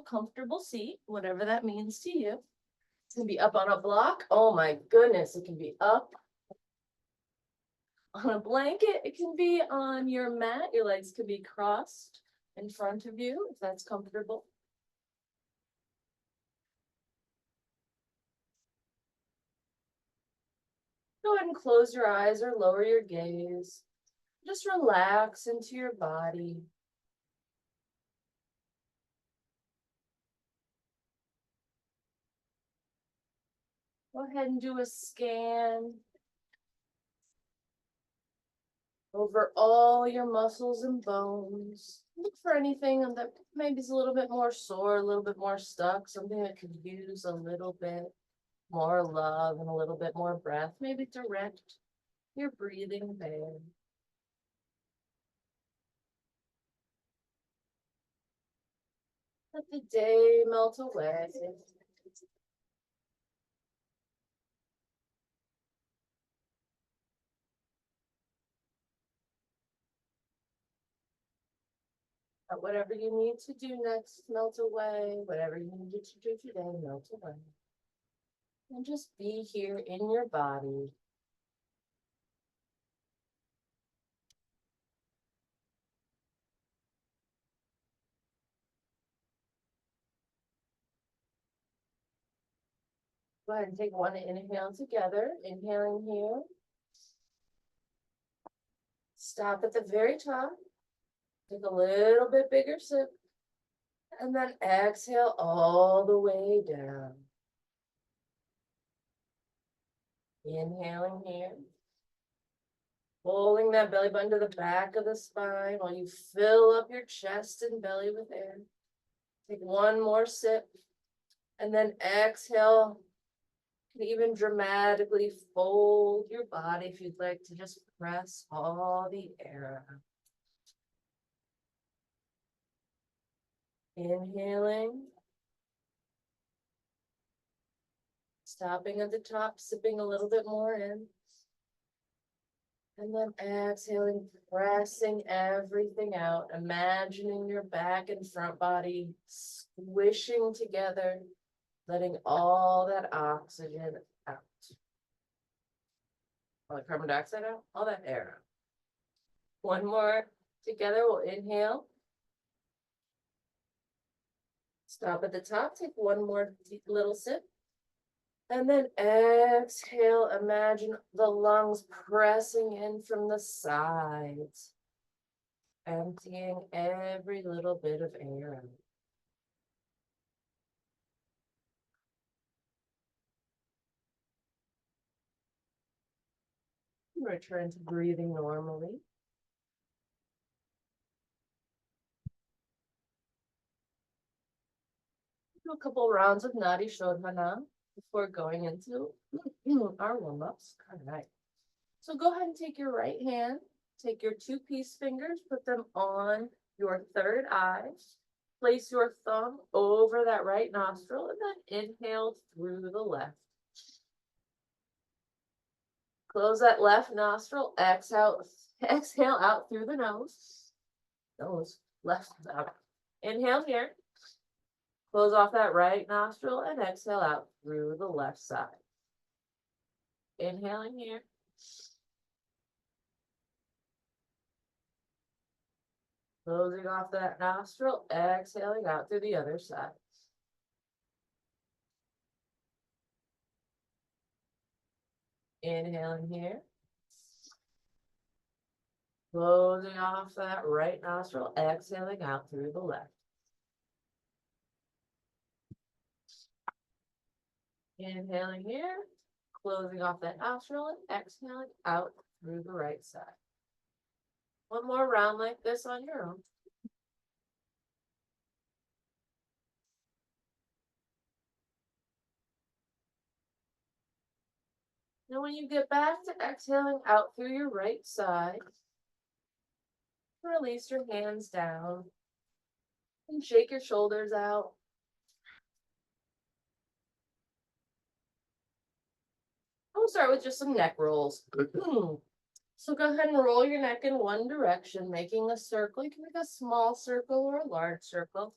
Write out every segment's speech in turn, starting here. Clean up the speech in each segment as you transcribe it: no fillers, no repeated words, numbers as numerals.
comfortable seat, whatever that means to you. It's gonna be up on a block. Oh my goodness, it can be up on a blanket. It can be on your mat. Your legs can be crossed in front of you if that's comfortable. Go ahead and close your eyes or lower your gaze. Just relax into your body. Go ahead and do a scan over all your muscles and bones. Look for anything that maybe is a little bit more sore, a little bit more stuck, something that could use a little bit more love and a little bit more breath. Maybe direct your breathing there. Let the day melt away. Whatever you need to do next, melt away. Whatever you needed to do today, melt away. And just be here in your body. Go ahead and take one inhale together. Inhaling here. Stop at the very top. Take a little bit bigger sip. And then exhale all the way down. Inhaling here. Pulling that belly button to the back of the spine while you fill up your chest and belly with air. Take one more sip. And then exhale. You can even dramatically fold your body if you'd like to just press all the air out. Inhaling. Stopping at the top, sipping a little bit more in. And then exhaling, pressing everything out, imagining your back and front body squishing together, letting all that oxygen out. All the carbon dioxide out, all that air out. One more together, we'll inhale. Stop at the top, take one more deep little sip. And then exhale, imagine the lungs pressing in from the sides, emptying every little bit of air out. Return to breathing normally. Do a couple rounds of Nadi Shodhana before going into our warm-ups. All right. So go ahead and take your right hand, take your two peace fingers, put them on your third eye. Place your thumb over that right nostril and then inhale through the left. Close that left nostril, exhale out through the nose. Left out. Inhale here. Close off that right nostril and exhale out through the left side. Inhaling here. Closing off that nostril, exhaling out through the other side. Inhaling here. Closing off that right nostril, exhaling out through the left. Inhaling here, closing off that nostril and exhaling out through the right side. One more round like this on your own. Now when you get back to exhaling out through your right side, release your hands down and shake your shoulders out. We'll start with just some neck rolls. So go ahead and roll your neck in one direction, making a circle. You can make a small circle or a large circle.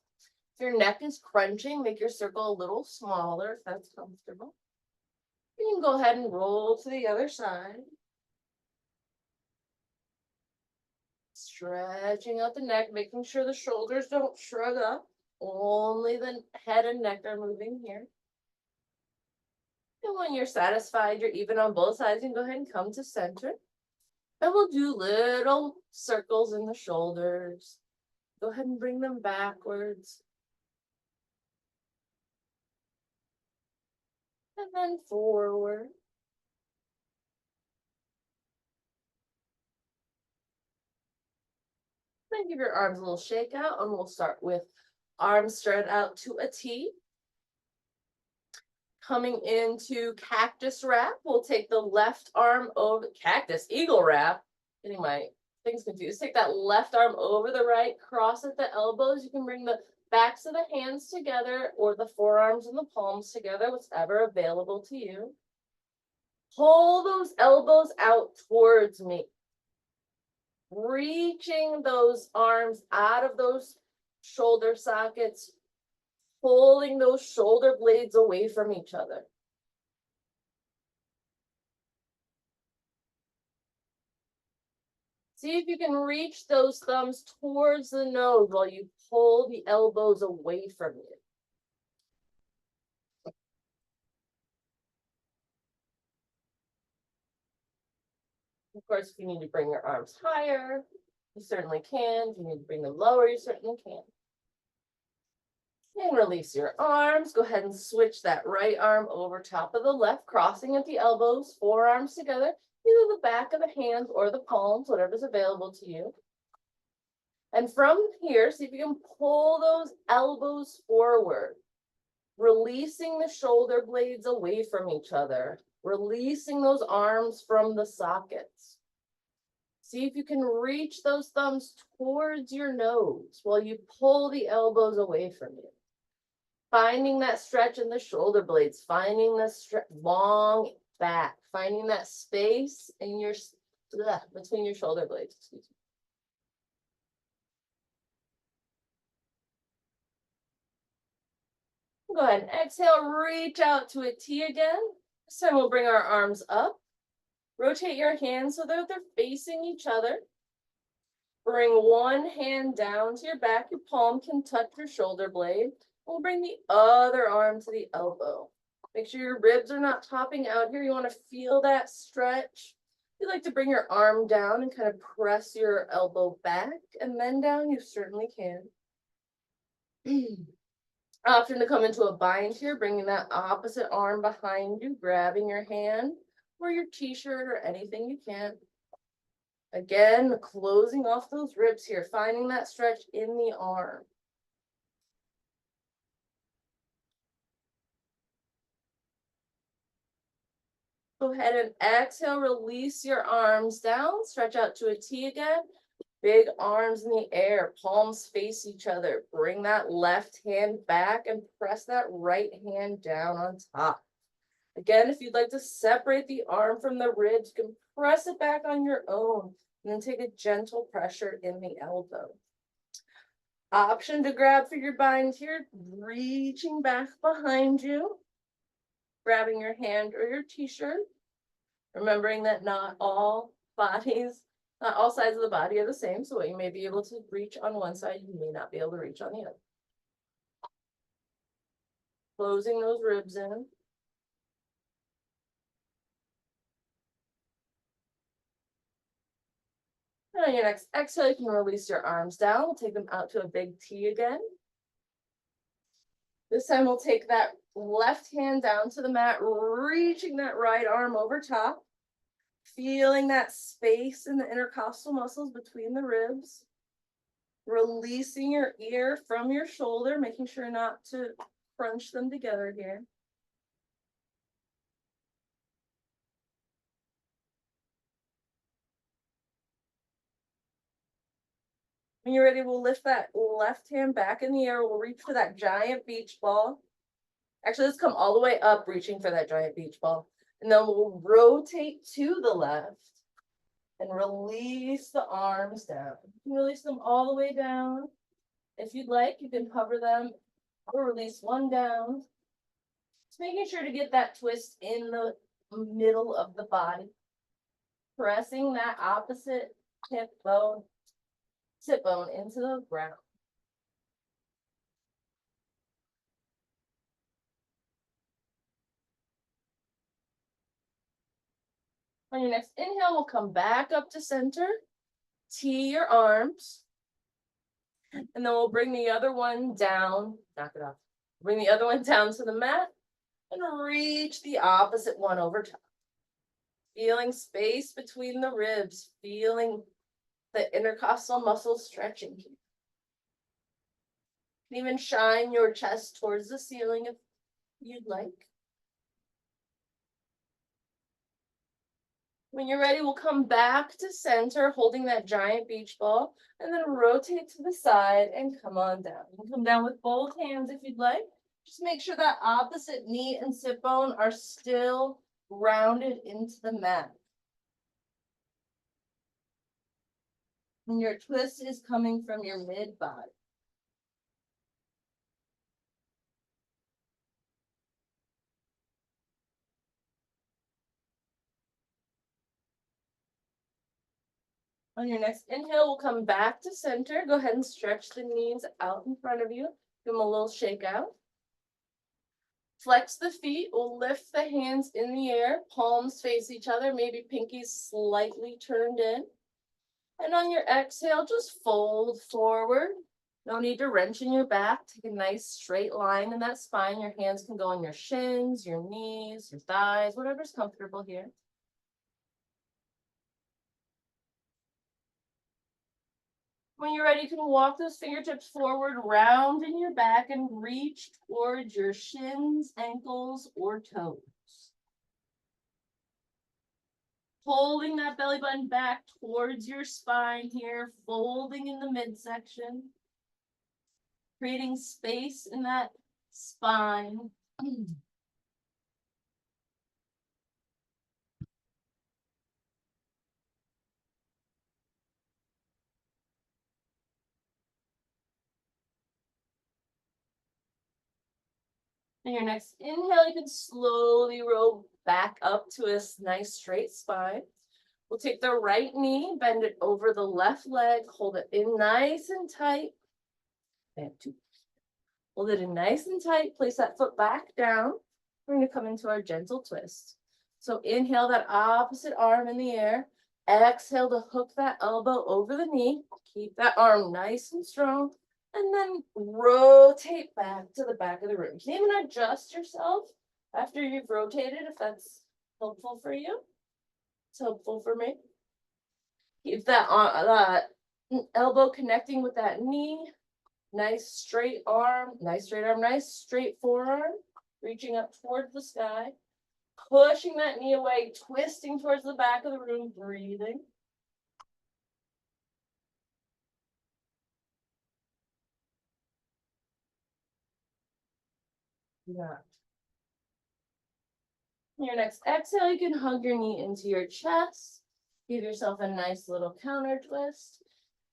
If your neck is crunching, make your circle a little smaller if that's comfortable. You can go ahead and roll to the other side. Stretching out the neck, making sure the shoulders don't shrug up. Only the head and neck are moving here. And when you're satisfied, you're even on both sides, you can go ahead and come to center. And we'll do little circles in the shoulders. Go ahead and bring them backwards. And then forward. Then give your arms a little shake out, and we'll start with arms spread out to a T. Coming into cactus wrap, we'll take the left arm over cactus eagle wrap. Getting my things confused. Take that left arm over the right, cross at the elbows. You can bring the backs of the hands together or the forearms and the palms together, whatever available to you. Pull those elbows out towards me. Reaching those arms out of those shoulder sockets, pulling those shoulder blades away from each other. See if you can reach those thumbs towards the nose while you pull the elbows away from you. Of course, if you need to bring your arms higher, you certainly can. If you need to bring them lower, you certainly can. And release your arms. Go ahead and switch that right arm over top of the left, crossing at the elbows, forearms together, either the back of the hands or the palms, whatever's available to you. And from here, see if you can pull those elbows forward, releasing the shoulder blades away from each other, releasing those arms from the sockets. See if you can reach those thumbs towards your nose while you pull the elbows away from you. Finding that stretch in the shoulder blades, finding the long back, finding that space in your between your shoulder blades. Excuse me. Go ahead and exhale, reach out to a T again. This time we'll bring our arms up. Rotate your hands so that they're facing each other. Bring one hand down to your back. Your palm can touch your shoulder blade. We'll bring the other arm to the elbow. Make sure your ribs are not topping out here. You want to feel that stretch. If you'd like to bring your arm down and kind of press your elbow back and then down, you certainly can. Option to come into a bind here, bringing that opposite arm behind you, grabbing your hand or your t-shirt or anything you can. Again, closing off those ribs here, finding that stretch in the arm. Go ahead and exhale, release your arms down, stretch out to a T again. Big arms in the air, palms face each other. Bring that left hand back and press that right hand down on top. Again, if you'd like to separate the arm from the ribs, you can press it back on your own and then take a gentle pressure in the elbow. Option to grab for your bind here, reaching back behind you, grabbing your hand or your t-shirt, remembering that not all sides of the body are the same. So what you may be able to reach on one side, you may not be able to reach on the other. Closing those ribs in. And on your next exhale, you can release your arms down. We'll take them out to a big T again. This time we'll take that left hand down to the mat, reaching that right arm over top. Feeling that space in the intercostal muscles between the ribs. Releasing your ear from your shoulder, making sure not to crunch them together here. When you're ready, we'll lift that left hand back in the air. We'll reach for that giant beach ball. Actually, let's come all the way up, reaching for that giant beach ball. And then we'll rotate to the left and release the arms down. You can release them all the way down. If you'd like, you can hover them We'll release one down. Just making sure to get that twist in the middle of the body. Pressing that opposite hip bone, sit bone into the ground. On your next inhale, we'll come back up to center. Tee your arms. And then we'll bring the other one down. Knock it off. Bring the other one down to the mat and reach the opposite one over top. Feeling space between the ribs, feeling the intercostal muscles stretching. You can even shine your chest towards the ceiling if you'd like. When you're ready, we'll come back to center, holding that giant beach ball, and then rotate to the side and come on down. You can come down with both hands if you'd like. Just make sure that opposite knee and sit bone are still rounded into the mat. And your twist is coming from your mid body. On your next inhale, we'll come back to center. Go ahead and stretch the knees out in front of you. Give them a little shake out. Flex the feet. We'll lift the hands in the air. Palms face each other. Maybe pinkies slightly turned in. And on your exhale, just fold forward. No need to wrench in your back. Take a nice straight line in that spine. Your hands can go on your shins, your knees, your thighs, whatever's comfortable here. When you're ready, you can walk those fingertips forward, round in your back, and reach towards your shins, ankles, or toes. Holding that belly button back towards your spine here, folding in the midsection. Creating space in that spine. And your next inhale, you can slowly roll back up to a nice straight spine. We'll take the right knee, bend it over the left leg, hold it in nice and tight. And two. Hold it in nice and tight, place that foot back down. We're going to come into our gentle twist. So inhale that opposite arm in the air. Exhale to hook that elbow over the knee. Keep that arm nice and strong. And then rotate back to the back of the room. You can even adjust yourself after you've rotated if that's helpful for you. It's helpful for me. Keep that elbow connecting with that knee. Nice straight arm, nice straight forearm. Reaching up towards the sky. Pushing that knee away, twisting towards the back of the room, breathing. Yeah. Your next exhale, you can hug your knee into your chest. Give yourself a nice little counter twist.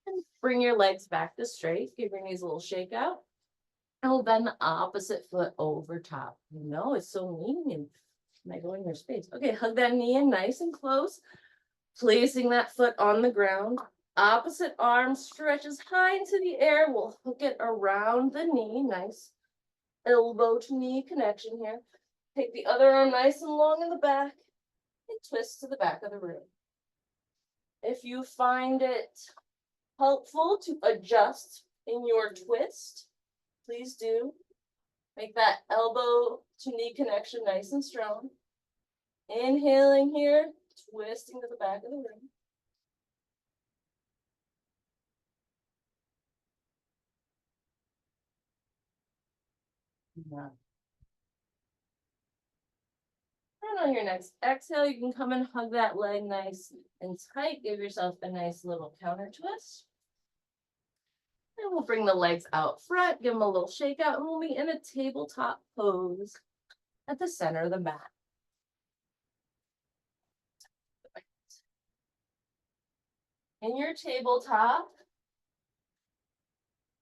And bring your legs back to straight. Give your knees a little shake out. And we'll bend the opposite foot over top. No, it's so mean. And might go in your space. Okay, hug that knee in nice and close. Placing that foot on the ground. Opposite arm stretches high into the air. We'll hook it around the knee. Nice elbow to knee connection here. Take the other arm nice and long in the back and twist to the back of the room. If you find it helpful to adjust in your twist, please do. Make that elbow to knee connection nice and strong. Inhaling here, twisting to the back of the room. Yeah. And on your next exhale, you can come and hug that leg nice and tight. Give yourself a nice little counter twist. And we'll bring the legs out front, give them a little shake out, and we'll be in a tabletop pose at the center of the mat. In your tabletop,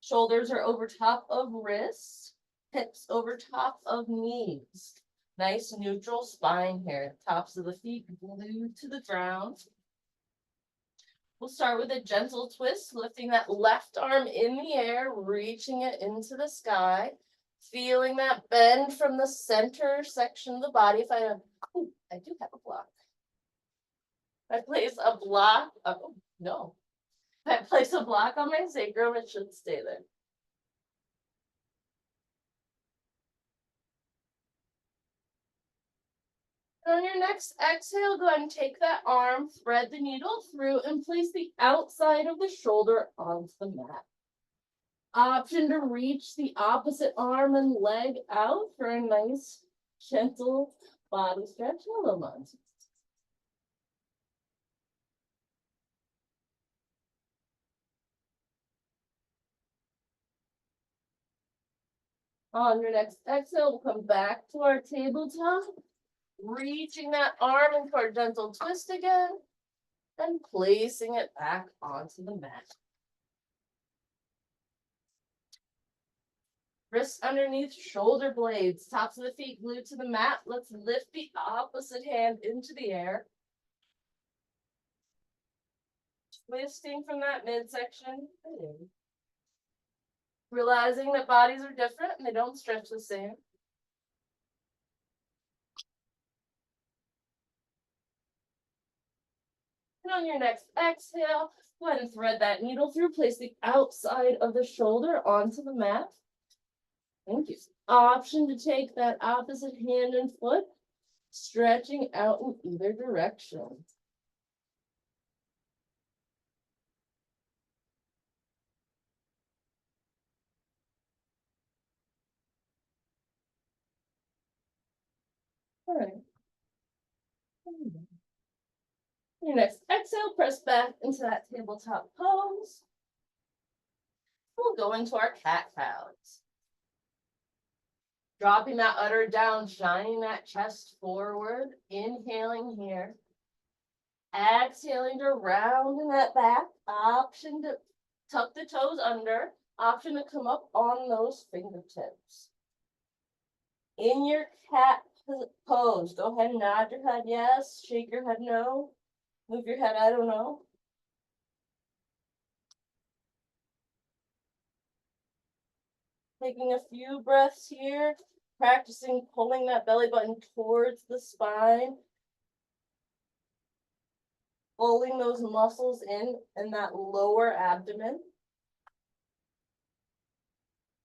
shoulders are over top of wrists. hips over top of knees. Nice neutral spine here. Tops of the feet glued to the ground. We'll start with a gentle twist, lifting that left arm in the air, reaching it into the sky. Feeling that bend from the center section of the body. If I do have a block. If I place a block, no. If I place a block on my sacrum, it should stay there. On your next exhale, go ahead and take that arm, thread the needle through, and place the outside of the shoulder onto the mat. Option to reach the opposite arm and leg out for a nice, gentle body stretch. Hello, Monty. On your next exhale, we'll come back to our tabletop, reaching that arm into our gentle twist again, and placing it back onto the mat. Wrists underneath shoulder blades, tops of the feet glued to the mat. Let's lift the opposite hand into the air. Twisting from that midsection. Realizing that bodies are different and they don't stretch the same. And on your next exhale, go ahead and thread that needle through. Place the outside of the shoulder onto the mat. Thank you. Option to take that opposite hand and foot, stretching out in either direction. All right. Your next exhale, press back into that tabletop pose. We'll go into our cat-cows. Dropping that udder down, shining that chest forward, inhaling here. Exhaling to round in that back. Option to tuck the toes under. Option to come up on those fingertips. In your cat pose, go ahead and nod your head yes, shake your head no, move your head I don't know. Taking a few breaths here, practicing pulling that belly button towards the spine. Pulling those muscles in that lower abdomen.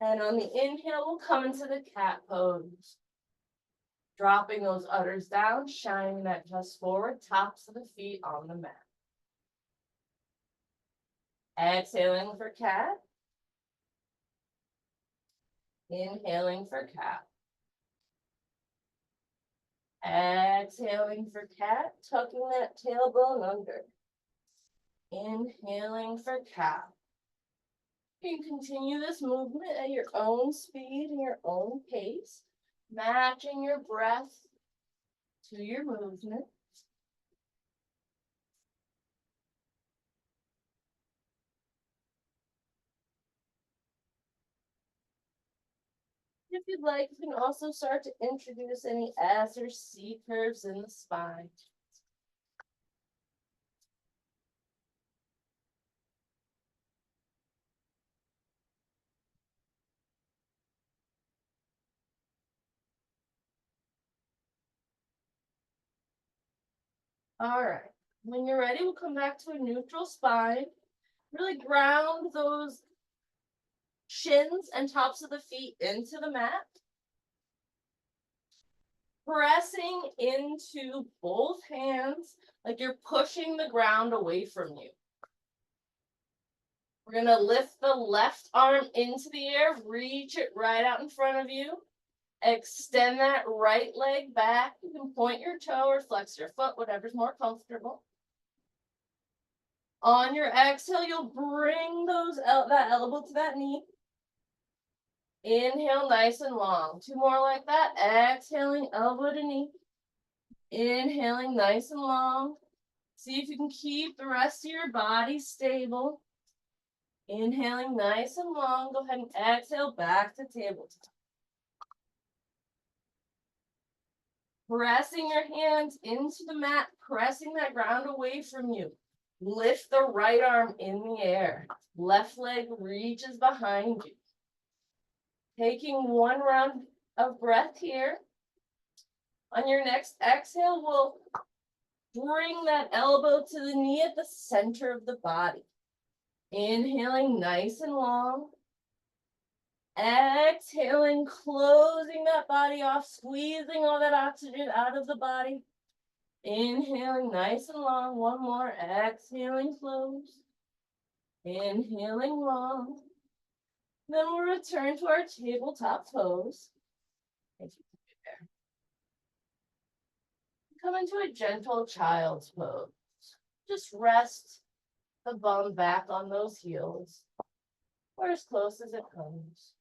And on the inhale, we'll come into the cat pose. Dropping those udders down, shining that chest forward, tops of the feet on the mat. Exhaling for cat. Inhaling for cat. Exhaling for cat, tucking that tailbone under. Inhaling for cat. You can continue this movement at your own speed and your own pace, matching your breath to your movement. If you'd like, you can also start to introduce any S or C curves in the spine. All right, when you're ready, we'll come back to a neutral spine. Really ground those shins and tops of the feet into the mat. Pressing into both hands like you're pushing the ground away from you. We're gonna lift the left arm into the air, reach it right out in front of you. Extend that right leg back. You can point your toe or flex your foot, whatever's more comfortable. On your exhale, you'll bring that elbow to that knee. Inhale nice and long. Two more like that. Exhaling, elbow to knee. Inhaling nice and long. See if you can keep the rest of your body stable. Inhaling nice and long. Go ahead and exhale back to tabletop. Pressing your hands into the mat, pressing that ground away from you. Lift the right arm in the air. Left leg reaches behind you. Taking one round of breath here. On your next exhale, we'll bring that elbow to the knee at the center of the body. Inhaling nice and long. Exhaling, closing that body off, squeezing all that oxygen out of the body. Inhaling nice and long. One more. Exhaling, close. Inhaling long. Then we'll return to our tabletop pose. Come into a gentle child's pose. Just rest the bum back on those heels, or as close as it comes.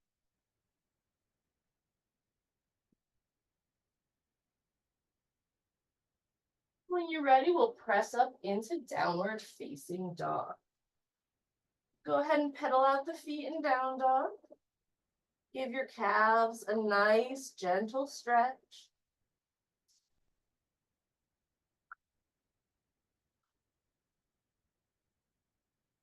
When you're ready, we'll press up into downward facing dog. Go ahead and pedal out the feet in down dog. Give your calves a nice, gentle stretch.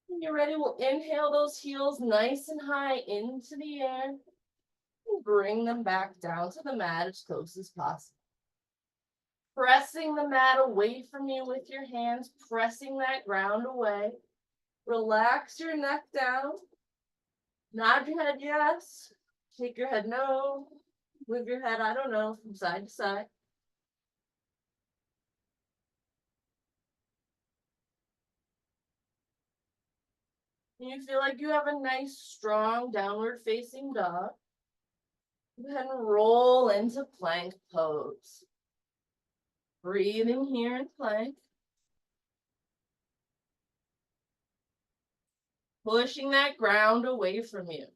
When you're ready, we'll inhale those heels nice and high into the air. And bring them back down to the mat as close as possible. Pressing the mat away from you with your hands, pressing that ground away. Relax your neck down. Nod your head yes. Shake your head no. Move your head, I don't know, from side to side. You feel like you have a nice, strong, downward facing dog. Go ahead and roll into plank pose. Breathing here in plank. Pushing that ground away from you.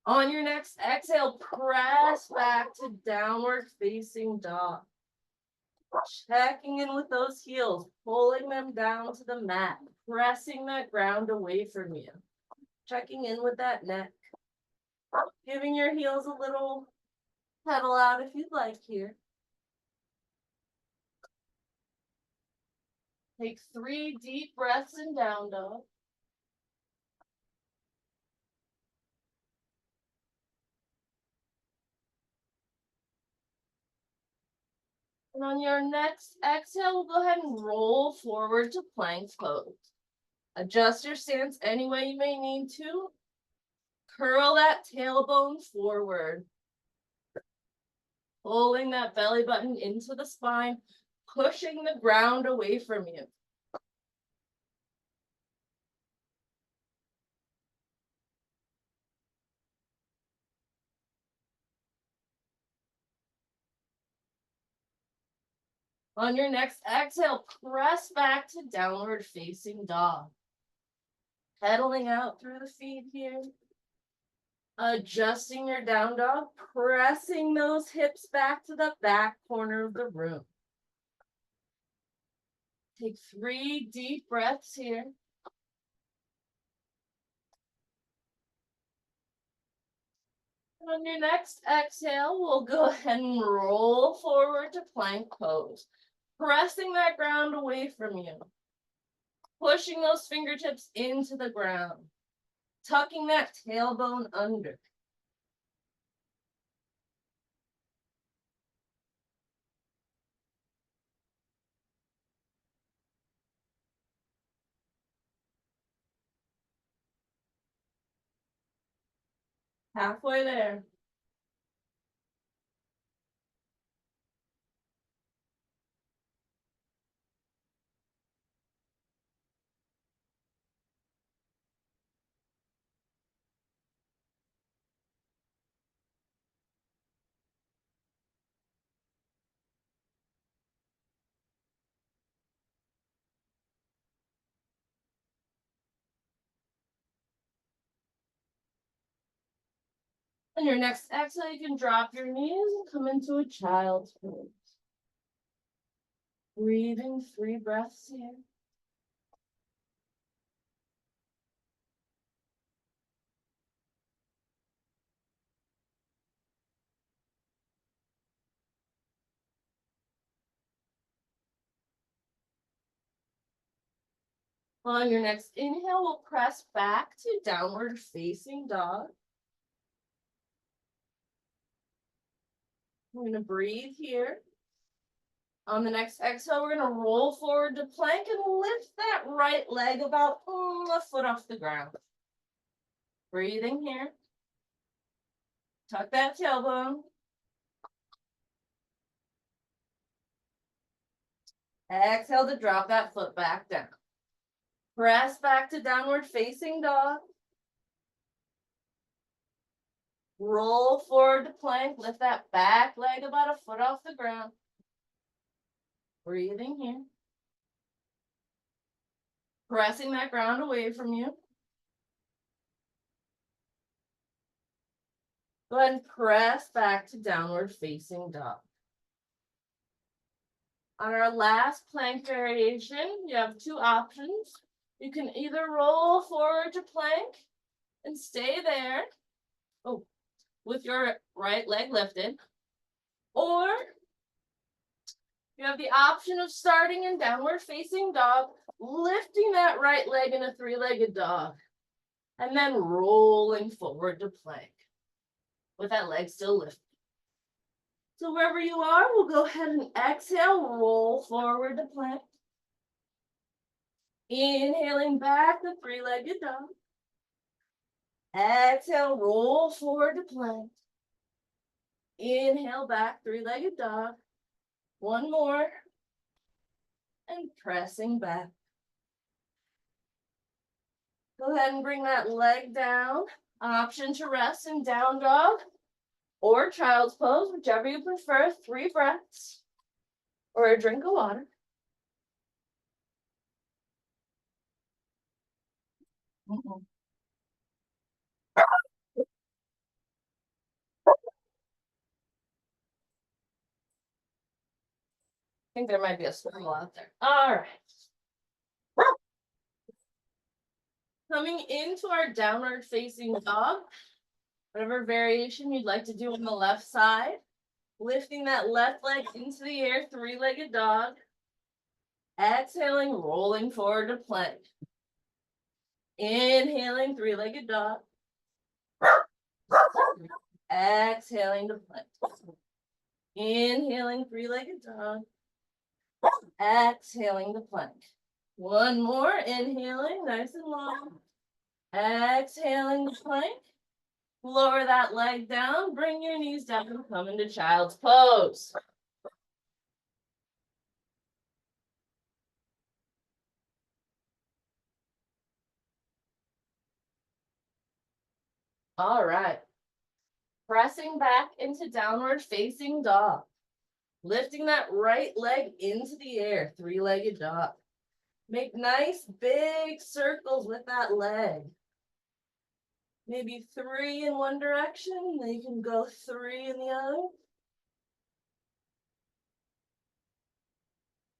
On your next exhale, press back to downward facing dog. Checking in with those heels, pulling them down to the mat, pressing that ground away from you. Checking in with that neck. Giving your heels a little pedal out if you'd like here. Take 3 deep breaths in down dog. And on your next exhale, we'll go ahead and roll forward to plank pose. Adjust your stance any way you may need to. Curl that tailbone forward. Pulling that belly button into the spine, pushing the ground away from you. On your next exhale, press back to downward facing dog. Pedaling out through the feet here. Adjusting your down dog, pressing those hips back to the back corner of the room. Take 3 deep breaths here. And on your next exhale, we'll go ahead and roll forward to plank pose. Pressing that ground away from you. Pushing those fingertips into the ground. Tucking that tailbone under. Halfway there. On your next exhale, you can drop your knees and come into a child's pose. Breathing 3 breaths here. On your next inhale, we'll press back to downward facing dog. We're going to breathe here. On the next exhale, we're going to roll forward to plank and lift that right leg about a foot off the ground. Breathing here. Tuck that tailbone. Exhale to drop that foot back down. Press back to downward facing dog. Roll forward to plank. Lift that back leg about a foot off the ground. Breathing here. Pressing that ground away from you. Go ahead and press back to downward facing dog. On our last plank variation, you have two options. You can either roll forward to plank and stay there with your right leg lifted, or you have the option of starting in downward facing dog, lifting that right leg in a three-legged dog, and then rolling forward to plank with that leg still lifted. So wherever you are, we'll go ahead and exhale, roll forward to plank. Inhaling back to three-legged dog. Exhale, roll forward to plank. Inhale back, three-legged dog. One more. And pressing back. Go ahead and bring that leg down. Option to rest in down dog or child's pose, whichever you prefer. 3 breaths or a drink of water. I think there might be a squirrel out there. All right. Coming into our downward facing dog, whatever variation you'd like to do on the left side, lifting that left leg into the air, three-legged dog. Exhaling, rolling forward to plank. Inhaling, three-legged dog. Exhaling to plank. Inhaling, three-legged dog. Exhaling to plank. One more, inhaling, nice and long. Exhaling to plank. Lower that leg down, bring your knees down and come into child's pose. All right. Pressing back into downward facing dog. Lifting that right leg into the air, three-legged dog. Make nice big circles with that leg. Maybe 3 in one direction, then you can go 3 in the other.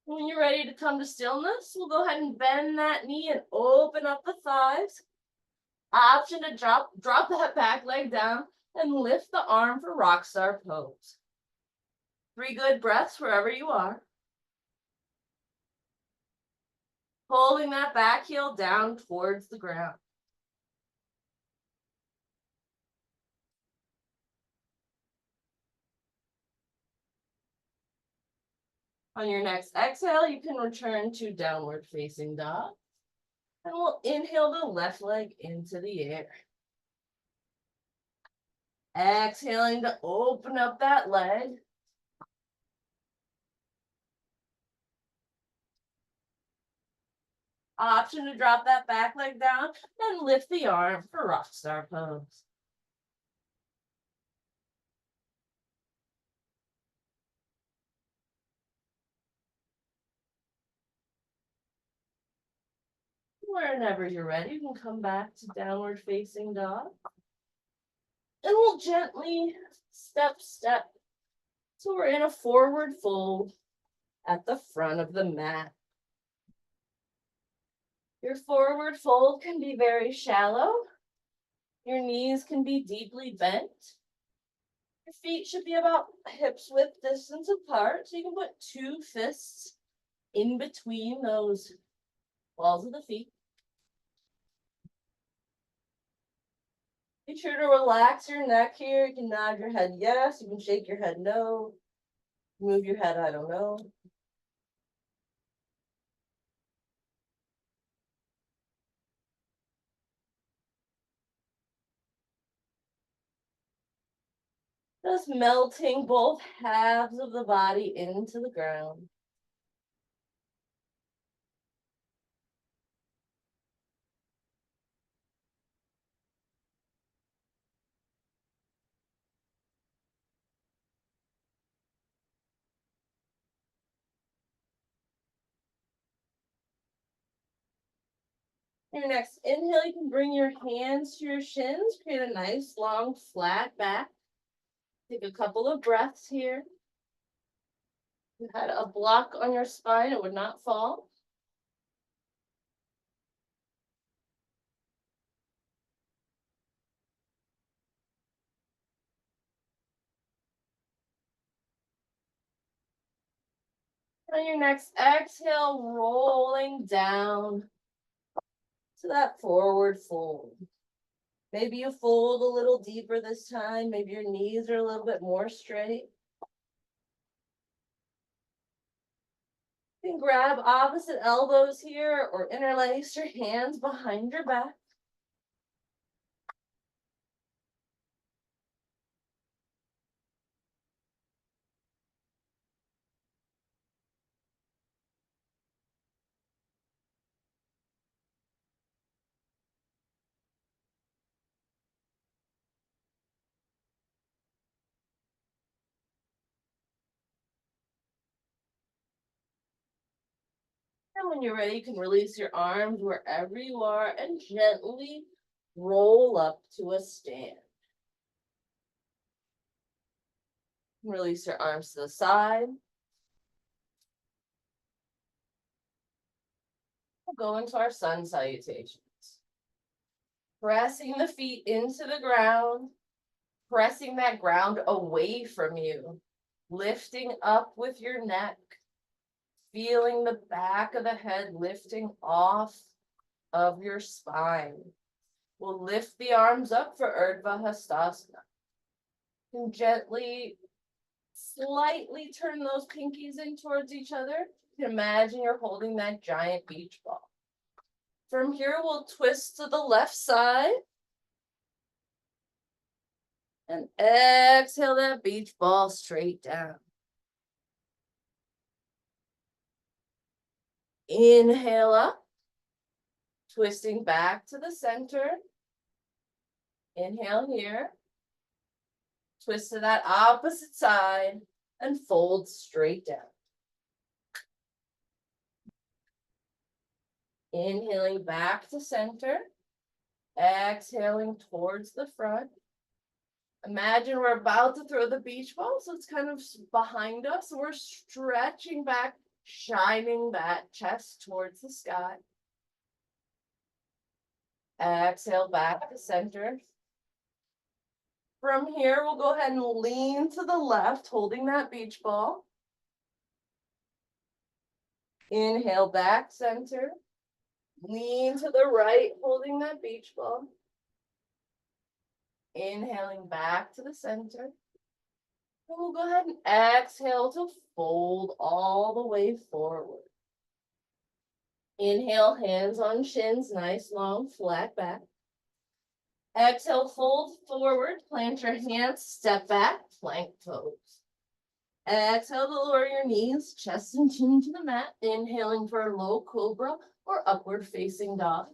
When you're ready to come to stillness, we'll go ahead and bend that knee and open up the thighs. Option to drop that back leg down and lift the arm for rock star pose. 3 good breaths wherever you are. Holding that back heel down towards the ground. On your next exhale, you can return to downward facing dog. And we'll inhale the left leg into the air. Exhaling to open up that leg. Option to drop that back leg down and lift the arm for rock star pose. Whenever you're ready, you can come back to downward facing dog. And we'll gently step. So we're in a forward fold at the front of the mat. Your forward fold can be very shallow. Your knees can be deeply bent. Your feet should be about hips width distance apart. So you can put 2 fists in between those balls of the feet. Be sure to relax your neck here. You can nod your head yes, you can shake your head no, move your head I don't know. Just melting both halves of the body into the ground. Your next inhale, you can bring your hands to your shins, create a nice long flat back. Take a couple of breaths here. If you had a block on your spine, it would not fall. On your next exhale, rolling down to that forward fold. Maybe you fold a little deeper this time. Maybe your knees are a little bit more straight. You can grab opposite elbows here or interlace your hands behind your back. And when you're ready, you can release your arms wherever you are and gently roll up to a stand. Release your arms to the side. We'll go into our sun salutations. Pressing the feet into the ground, pressing that ground away from you, lifting up with your neck, feeling the back of the head lifting off of your spine. We'll lift the arms up for Urdhva Hastasana. And gently, slightly turn those pinkies in towards each other. You can imagine you're holding that giant beach ball. From here, we'll twist to the left side. And exhale that beach ball straight down. Inhale up, twisting back to the center. Inhale here. Twist to that opposite side and fold straight down. Inhaling back to center. Exhaling towards the front. Imagine we're about to throw the beach ball, so it's kind of behind us. So we're stretching back, shining that chest towards the sky. Exhale back to center. From here, we'll go ahead and lean to the left, holding that beach ball. Inhale back center. Lean to the right, holding that beach ball. Inhaling back to the center. And we'll go ahead and exhale to fold all the way forward. Inhale, hands on shins, nice long flat back. Exhale, fold forward, plant your hands, step back, plank pose. Exhale to lower your knees, chest and chin to the mat. Inhaling for a low cobra or upward facing dog.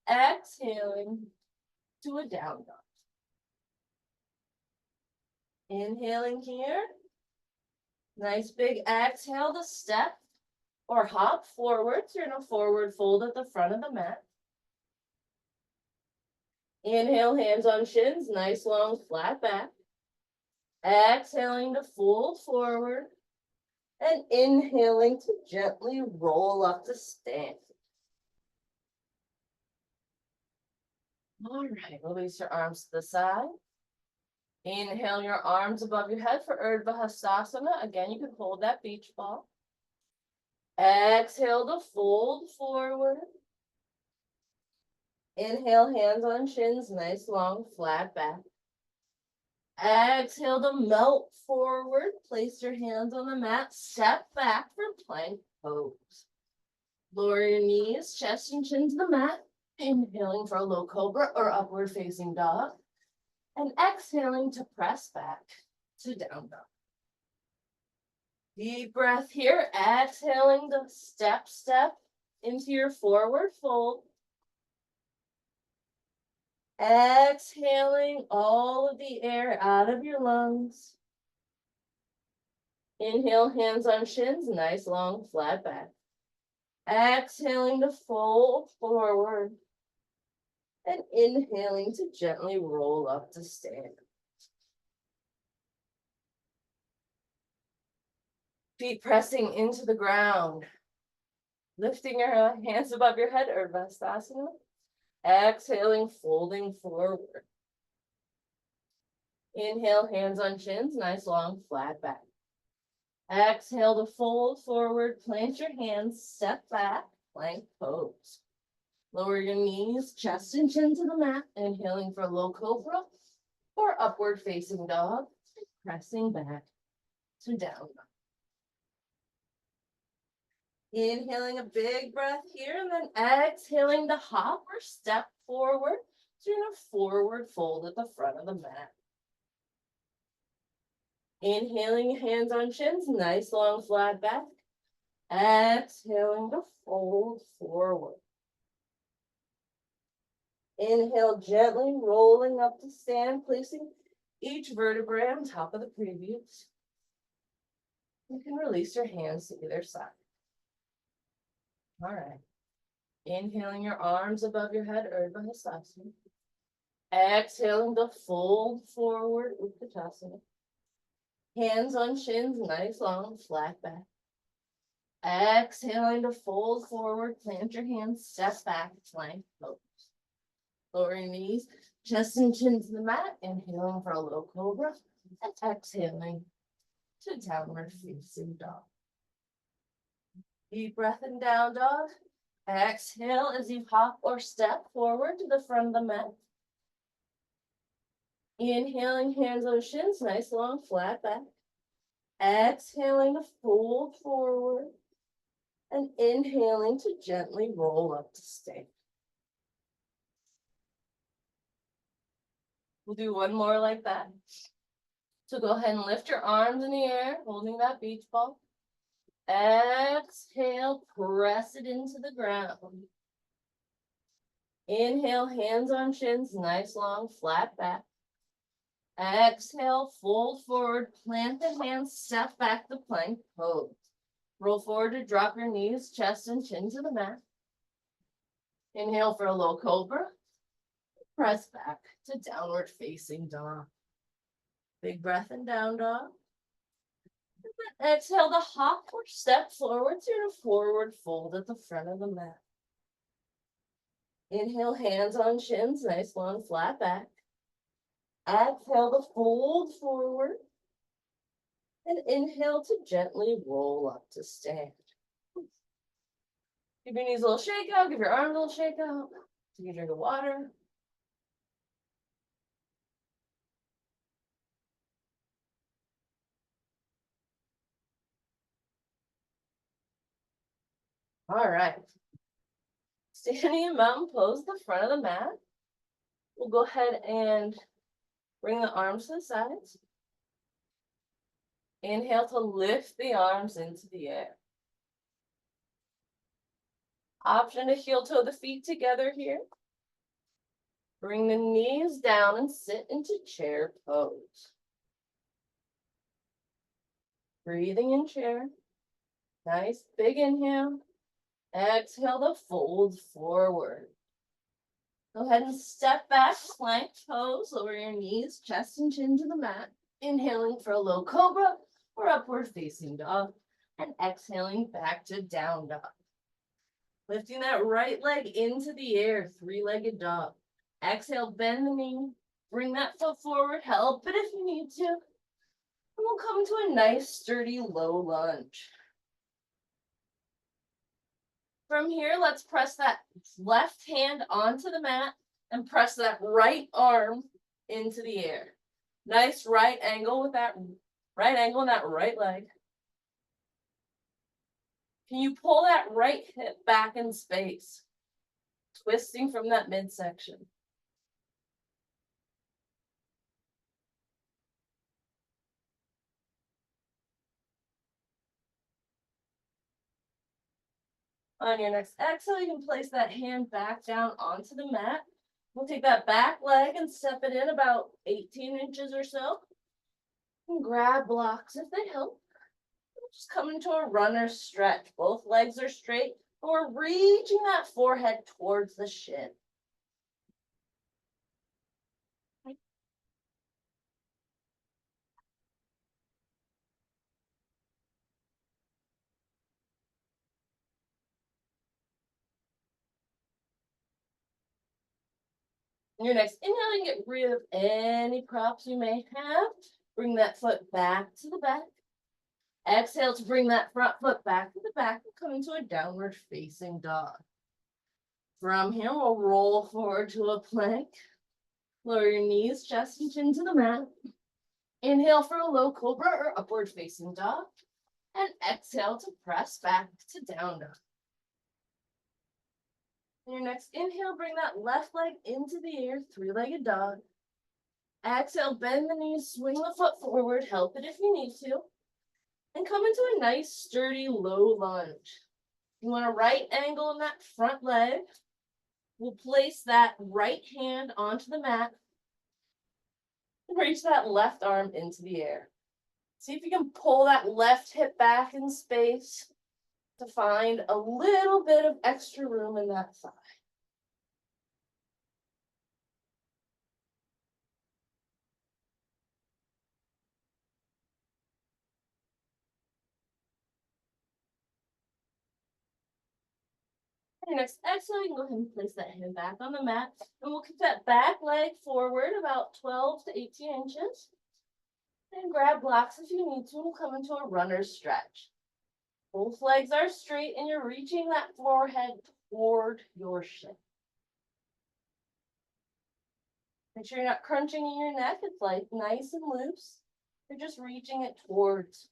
Exhaling to a down dog. Inhaling here. Nice big exhale to step or hop forward. So you're in a forward fold at the front of the mat. Inhale, hands on shins, nice long flat back. Exhaling to fold forward. And inhaling to gently roll up to stand. All right, release your arms to the side. Inhale your arms above your head for Urdhva Hastasana. Again, you can hold that beach ball. Exhale to fold forward. Inhale, hands on shins, nice long flat back. Exhale to melt forward. Place your hands on the mat. Step back for plank pose. Lower your knees, chest and chin to the mat. Inhaling for a low cobra or upward facing dog. And exhaling to press back to down dog. Deep breath here. Exhaling to step into your forward fold. Exhaling all of the air out of your lungs. Inhale, hands on shins, nice long flat back. Exhaling to fold forward. And inhaling to gently roll up to stand. Feet pressing into the ground. Lifting your hands above your head, Urdhva Hastasana. Exhaling, folding forward. Inhale, hands on shins, nice long flat back. Exhale to fold forward, plant your hands, step back, plank pose. Lower your knees, chest and chin to the mat, inhaling for low cobra or upward facing dog, pressing back to down dog. Inhaling a big breath here and then exhaling to hop or step forward. So you're in a forward fold at the front of the mat. Inhaling, hands on shins, nice long flat back. Exhaling to fold forward. Inhale, gently rolling up to stand, placing each vertebrae on top of the previous. You can release your hands to either side. All right. Inhaling your arms above your head, Urdhva Hastasana. Exhaling to fold forward, Utkatasana. Hands on shins, nice long flat back. Exhaling to fold forward, plant your hands, step back, plank pose. Lower your knees, chest and chin to the mat, inhaling for a low cobra, and exhaling to downward facing dog. Deep breath in down dog. Exhale as you hop or step forward to the front of the mat. Inhaling, hands on shins, nice long flat back. Exhaling to fold forward. And inhaling to gently roll up to stand. We'll do one more like that. So go ahead and lift your arms in the air, holding that beach ball. Exhale, press it into the ground. Inhale, hands on shins, nice long flat back. Exhale, fold forward, plant the hands, step back to plank pose. Roll forward to drop your knees, chest and chin to the mat. Inhale for a low cobra. Press back to downward facing dog. Big breath in down dog. Exhale to hop or step forward to a forward fold at the front of the mat. Inhale, hands on shins, nice long flat back. Exhale to fold forward. And inhale to gently roll up to stand. Give your knees a little shake out, give your arms a little shake out. Take a drink of water. All right. Standing in mountain pose, the front of the mat. We'll go ahead and bring the arms to the sides. Inhale to lift the arms into the air. Option to heel toe the feet together here. Bring the knees down and sit into chair pose. Breathing in chair. Nice big inhale. Exhale to fold forward. Go ahead and step back, plank pose. Lower your knees, chest and chin to the mat. Inhaling for a low cobra or upward facing dog. And exhaling back to down dog. Lifting that right leg into the air, three-legged dog. Exhale, bend the knee. Bring that foot forward, help it if you need to. And we'll come to a nice, sturdy, low lunge. From here, let's press that left hand onto the mat and press that right arm into the air. Nice right angle with that right angle in that right leg. Can you pull that right hip back in space, twisting from that midsection? On your next exhale, you can place that hand back down onto the mat. We'll take that back leg and step it in about 18 inches or so. And grab blocks if they help. Just come into a runner stretch. Both legs are straight, but we're reaching that forehead towards the shin. Your next inhale, you can get rid of any props you may have. Bring that foot back to the back. Exhale to bring that front foot back to the back and come into a downward facing dog. From here, we'll roll forward to a plank. Lower your knees, chest and chin to the mat. Inhale for a low cobra or upward facing dog. And exhale to press back to down dog. And your next inhale, bring that left leg into the air, three-legged dog. Exhale, bend the knees, swing the foot forward, help it if you need to. And come into a nice, sturdy, low lunge. You want a right angle in that front leg. We'll place that right hand onto the mat and reach that left arm into the air. See if you can pull that left hip back in space to find a little bit of extra room in that thigh. Your next exhale, you can go ahead and place that hand back on the mat. And we'll keep that back leg forward about 12 to 18 inches. And grab blocks if you need to. We'll come into a runner's stretch. Both legs are straight and you're reaching that forehead toward your shin. Make sure you're not crunching in your neck. It's like nice and loose. You're just reaching it towards.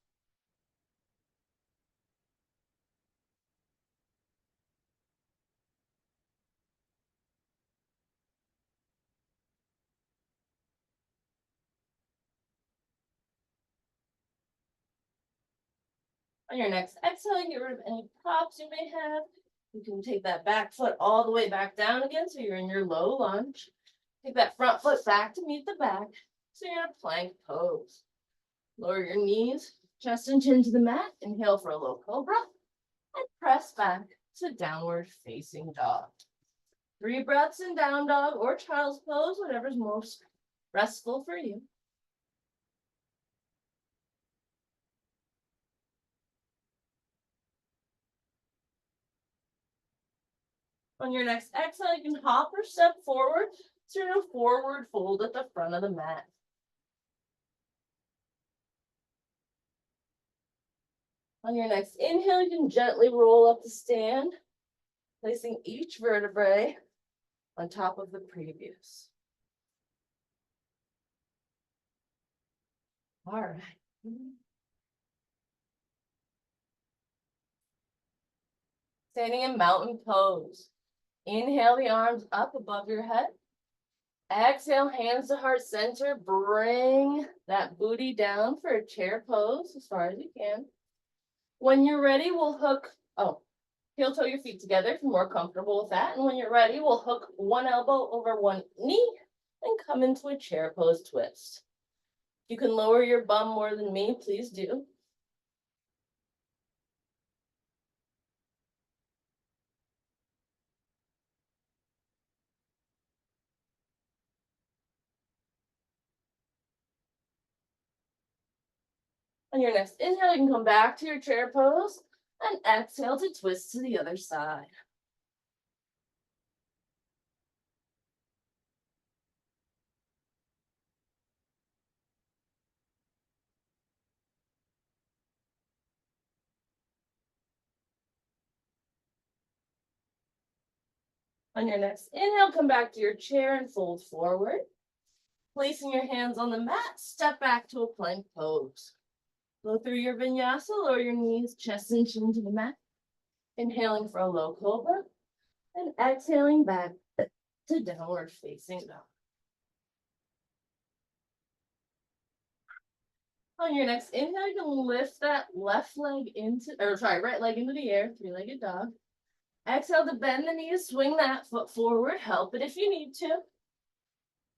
On your next exhale, you get rid of any props you may have. You can take that back foot all the way back down again, so you're in your low lunge. Take that front foot back to meet the back, so you're in a plank pose. Lower your knees, chest and chin to the mat. Inhale for a low cobra, and press back to downward facing dog. 3 breaths in down dog or child's pose, whatever's most restful for you. On your next exhale, you can hop or step forward. So you're in a forward fold at the front of the mat. On your next inhale, you can gently roll up the stand, placing each vertebrae on top of the previous. All right. Standing in mountain pose. Inhale the arms up above your head. Exhale, hands to heart center. Bring that booty down for a chair pose as far as you can. When you're ready, we'll hook, heel toe your feet together if you're more comfortable with that. And when you're ready, we'll hook one elbow over one knee and come into a chair pose twist. You can lower your bum more than me, please do. On your next inhale, you can come back to your chair pose and exhale to twist to the other side. On your next inhale, come back to your chair and fold forward. Placing your hands on the mat, step back to a plank pose. Go through your vinyasa, lower your knees, chest and chin to the mat. Inhaling for a low cobra and exhaling back to downward facing dog. On your next inhale, you can lift that right leg into the air, three-legged dog. Exhale to bend the knees, swing that foot forward, help it if you need to.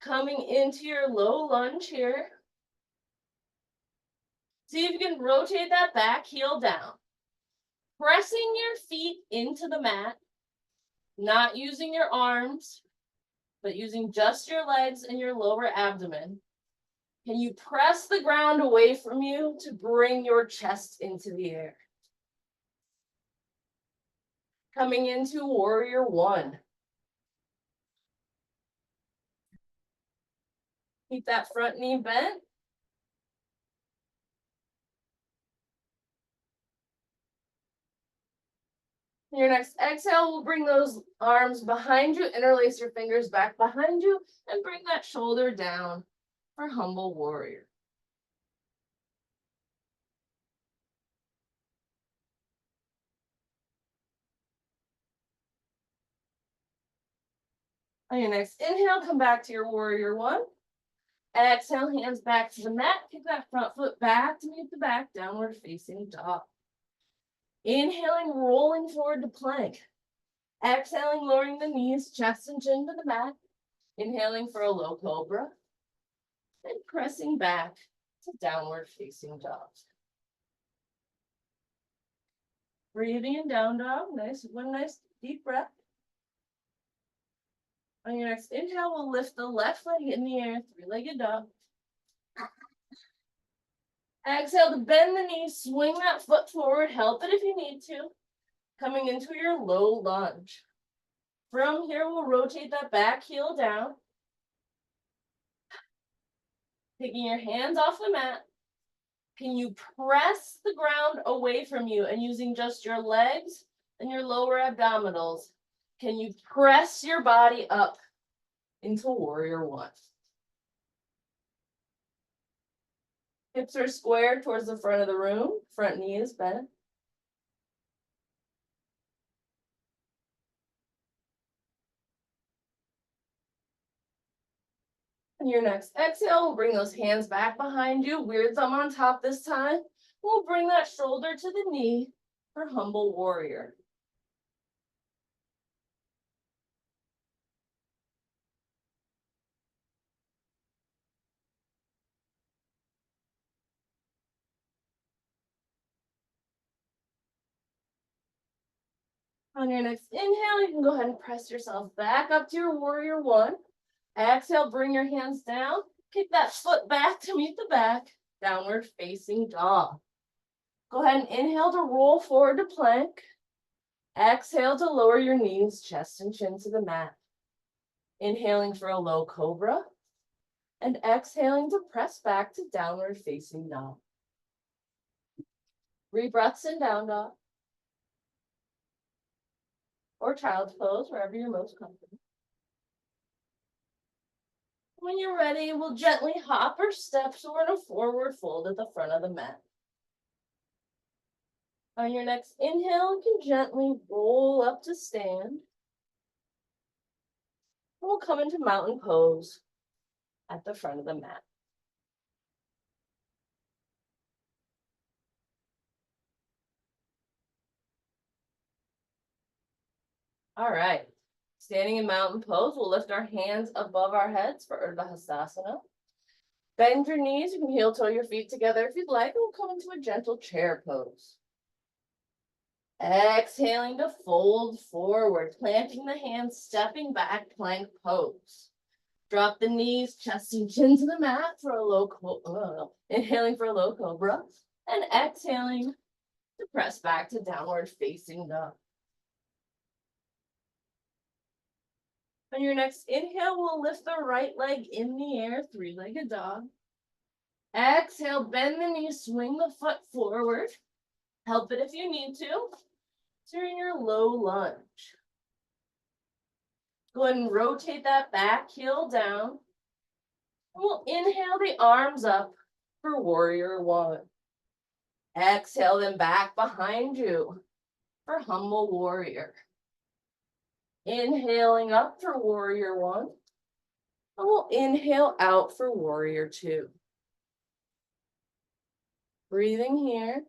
Coming into your low lunge here. See if you can rotate that back heel down. Pressing your feet into the mat, not using your arms, but using just your legs and your lower abdomen. Can you press the ground away from you to bring your chest into the air? Coming into warrior one. Keep that front knee bent. Your next exhale will bring those arms behind you, interlace your fingers back behind you, and bring that shoulder down for humble warrior. On your next inhale, come back to your warrior one. Exhale, hands back to the mat. Kick that front foot back to meet the back, downward facing dog. Inhaling, rolling forward to plank. Exhaling, lowering the knees, chest and chin to the mat. Inhaling for a low cobra. And pressing back to downward facing dog. Breathing in down dog. One nice deep breath. On your next inhale, we'll lift the left leg in the air, three-legged dog. Exhale to bend the knees, swing that foot forward, help it if you need to. Coming into your low lunge. From here, we'll rotate that back heel down. Taking your hands off the mat. Can you press the ground away from you and using just your legs and your lower abdominals, can you press your body up into warrior one? Hips are squared towards the front of the room. Front knee is bent. And your next exhale, we'll bring those hands back behind you. Weird thumb on top this time. We'll bring that shoulder to the knee for humble warrior. On your next inhale, you can go ahead and press yourself back up to your warrior one. Exhale, bring your hands down. Kick that foot back to meet the back. Downward facing dog. Go ahead and inhale to roll forward to plank. Exhale to lower your knees, chest and chin to the mat. Inhaling for a low cobra. And exhaling to press back to downward facing dog. 3 breaths in down dog. Or child's pose, wherever you're most comfortable. When you're ready, we'll gently hop or step toward a forward fold at the front of the mat. On your next inhale, you can gently roll up to stand. We'll come into mountain pose at the front of the mat. All right, standing in mountain pose, we'll lift our hands above our heads for Urdhva Hastasana. Bend your knees, you can heel toe your feet together if you'd like, and we'll come into a gentle chair pose. Exhaling to fold forward, planting the hands, stepping back, plank pose. Drop the knees, chest and chin to the mat for a low cobra. Inhaling for a low cobra, and exhaling to press back to downward facing dog. On your next inhale, we'll lift the right leg in the air, three-legged dog. Exhale, bend the knees, swing the foot forward. Help it if you need to. During your low lunge. Go ahead and rotate that back heel down. And we'll inhale the arms up for warrior one. Exhale them back behind you for humble warrior. Inhaling up for warrior one. And we'll inhale out for warrior two. Breathing here.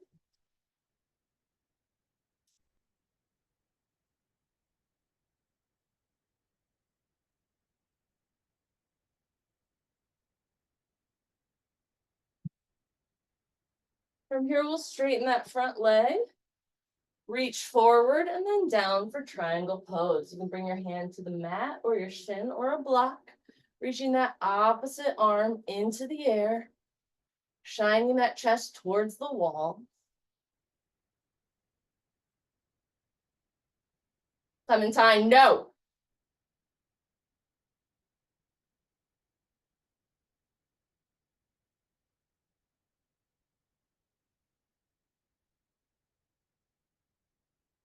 From here, we'll straighten that front leg. Reach forward and then down for triangle pose. You can bring your hand to the mat or your shin or a block, reaching that opposite arm into the air, shining that chest towards the wall. Clementine, no.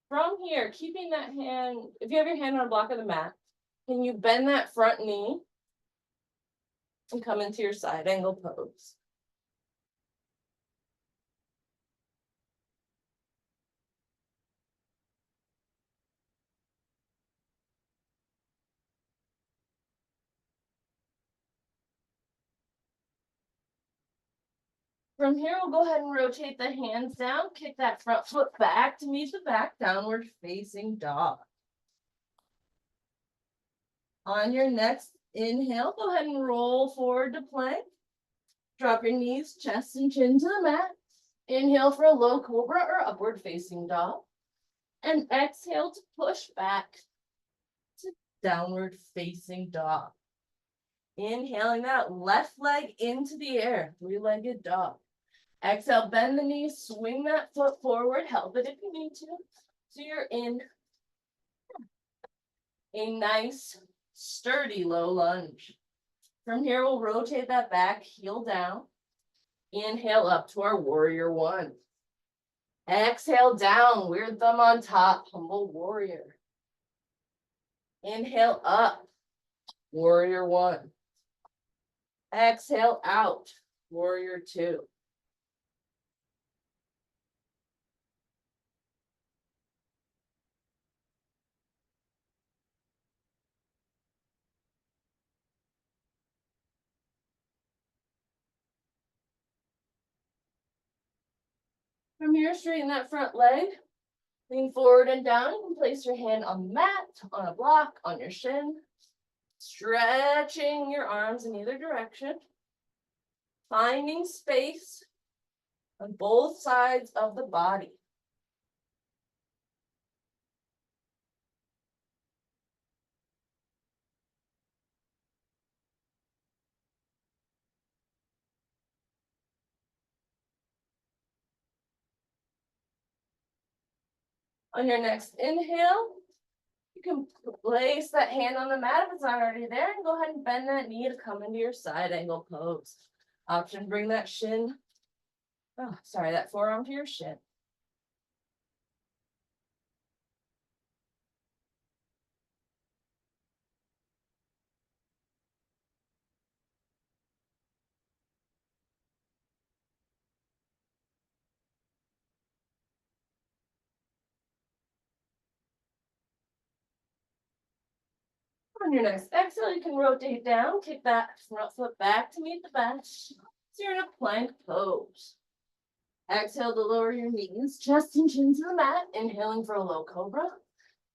From here, keeping that hand, if you have your hand on a block of the mat, can you bend that front knee and come into your side angle pose? From here, we'll go ahead and rotate the hands down, kick that front foot back to meet the back, downward facing dog. On your next inhale, go ahead and roll forward to plank. Drop your knees, chest and chin to the mat. Inhale for a low cobra or upward facing dog. And exhale to push back to downward facing dog. Inhaling that left leg into the air, three-legged dog. Exhale, bend the knees, swing that foot forward, help it if you need to. So you're in a nice, sturdy low lunge. From here, we'll rotate that back, heel down. Inhale up to our warrior one. Exhale down, weird thumb on top, humble warrior. Inhale up, warrior one. Exhale out, warrior two. From here, straighten that front leg. Lean forward and down. You can place your hand on the mat, on a block, on your shin. Stretching your arms in either direction. Finding space on both sides of the body. On your next inhale, you can place that hand on the mat if it's not already there, and go ahead and bend that knee to come into your side angle pose. Option, bring that that forearm to your shin. On your next exhale, you can rotate down, kick that front foot back to meet the bench. So you're in a plank pose. Exhale to lower your knees, chest and chin to the mat, inhaling for a low cobra,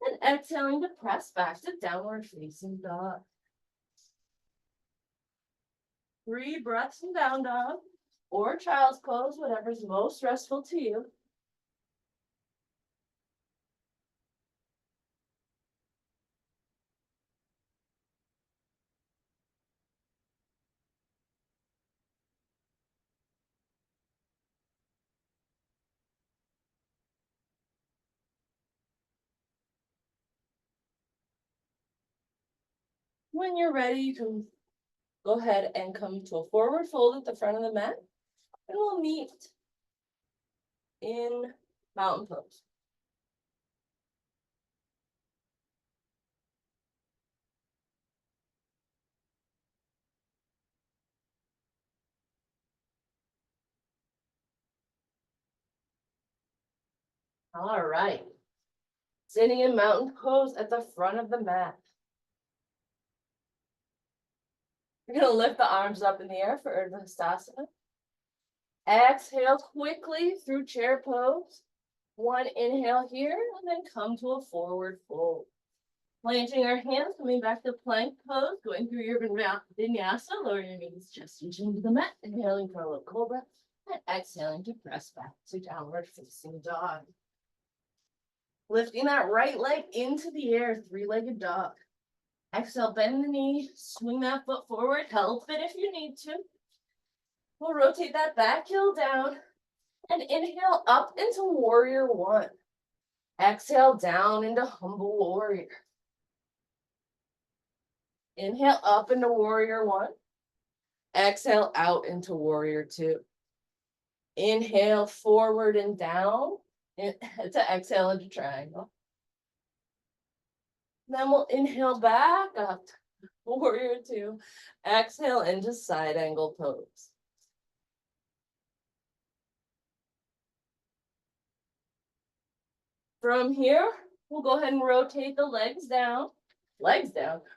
and exhaling to press back to downward facing dog. 3 breaths in down dog or child's pose, whatever's most restful to you. When you're ready, you can go ahead and come to a forward fold at the front of the mat, and we'll meet in mountain pose. All right. Sitting in mountain pose at the front of the mat. You're gonna lift the arms up in the air for Urdhva Hastasana. Exhale quickly through chair pose. One inhale here, and then come to a forward fold. Planting our hands, coming back to plank pose, going through your vinyasa, lower your knees, chest and chin to the mat, inhaling for a low cobra, and exhaling to press back to downward facing dog. Lifting that right leg into the air, three-legged dog. Exhale, bend the knee, swing that foot forward, help it if you need to. We'll rotate that back heel down and inhale up into warrior one. Exhale down into humble warrior. Inhale up into warrior one. Exhale out into warrior two. Inhale forward and down to exhale into triangle. Then we'll inhale back up to warrior two. Exhale into side angle pose. From here, we'll go ahead and rotate the legs down.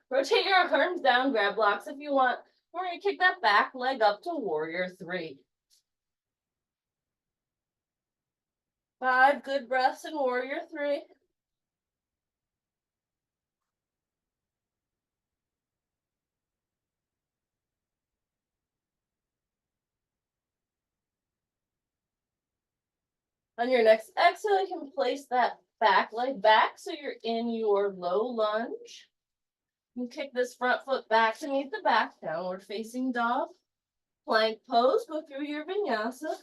Rotate your arms down, grab blocks if you want. We're gonna kick that back leg up to warrior three. 5 good breaths in warrior three. On your next exhale, you can place that back leg back so you're in your low lunge. You kick this front foot back to meet the back, downward facing dog. Plank pose, go through your vinyasa.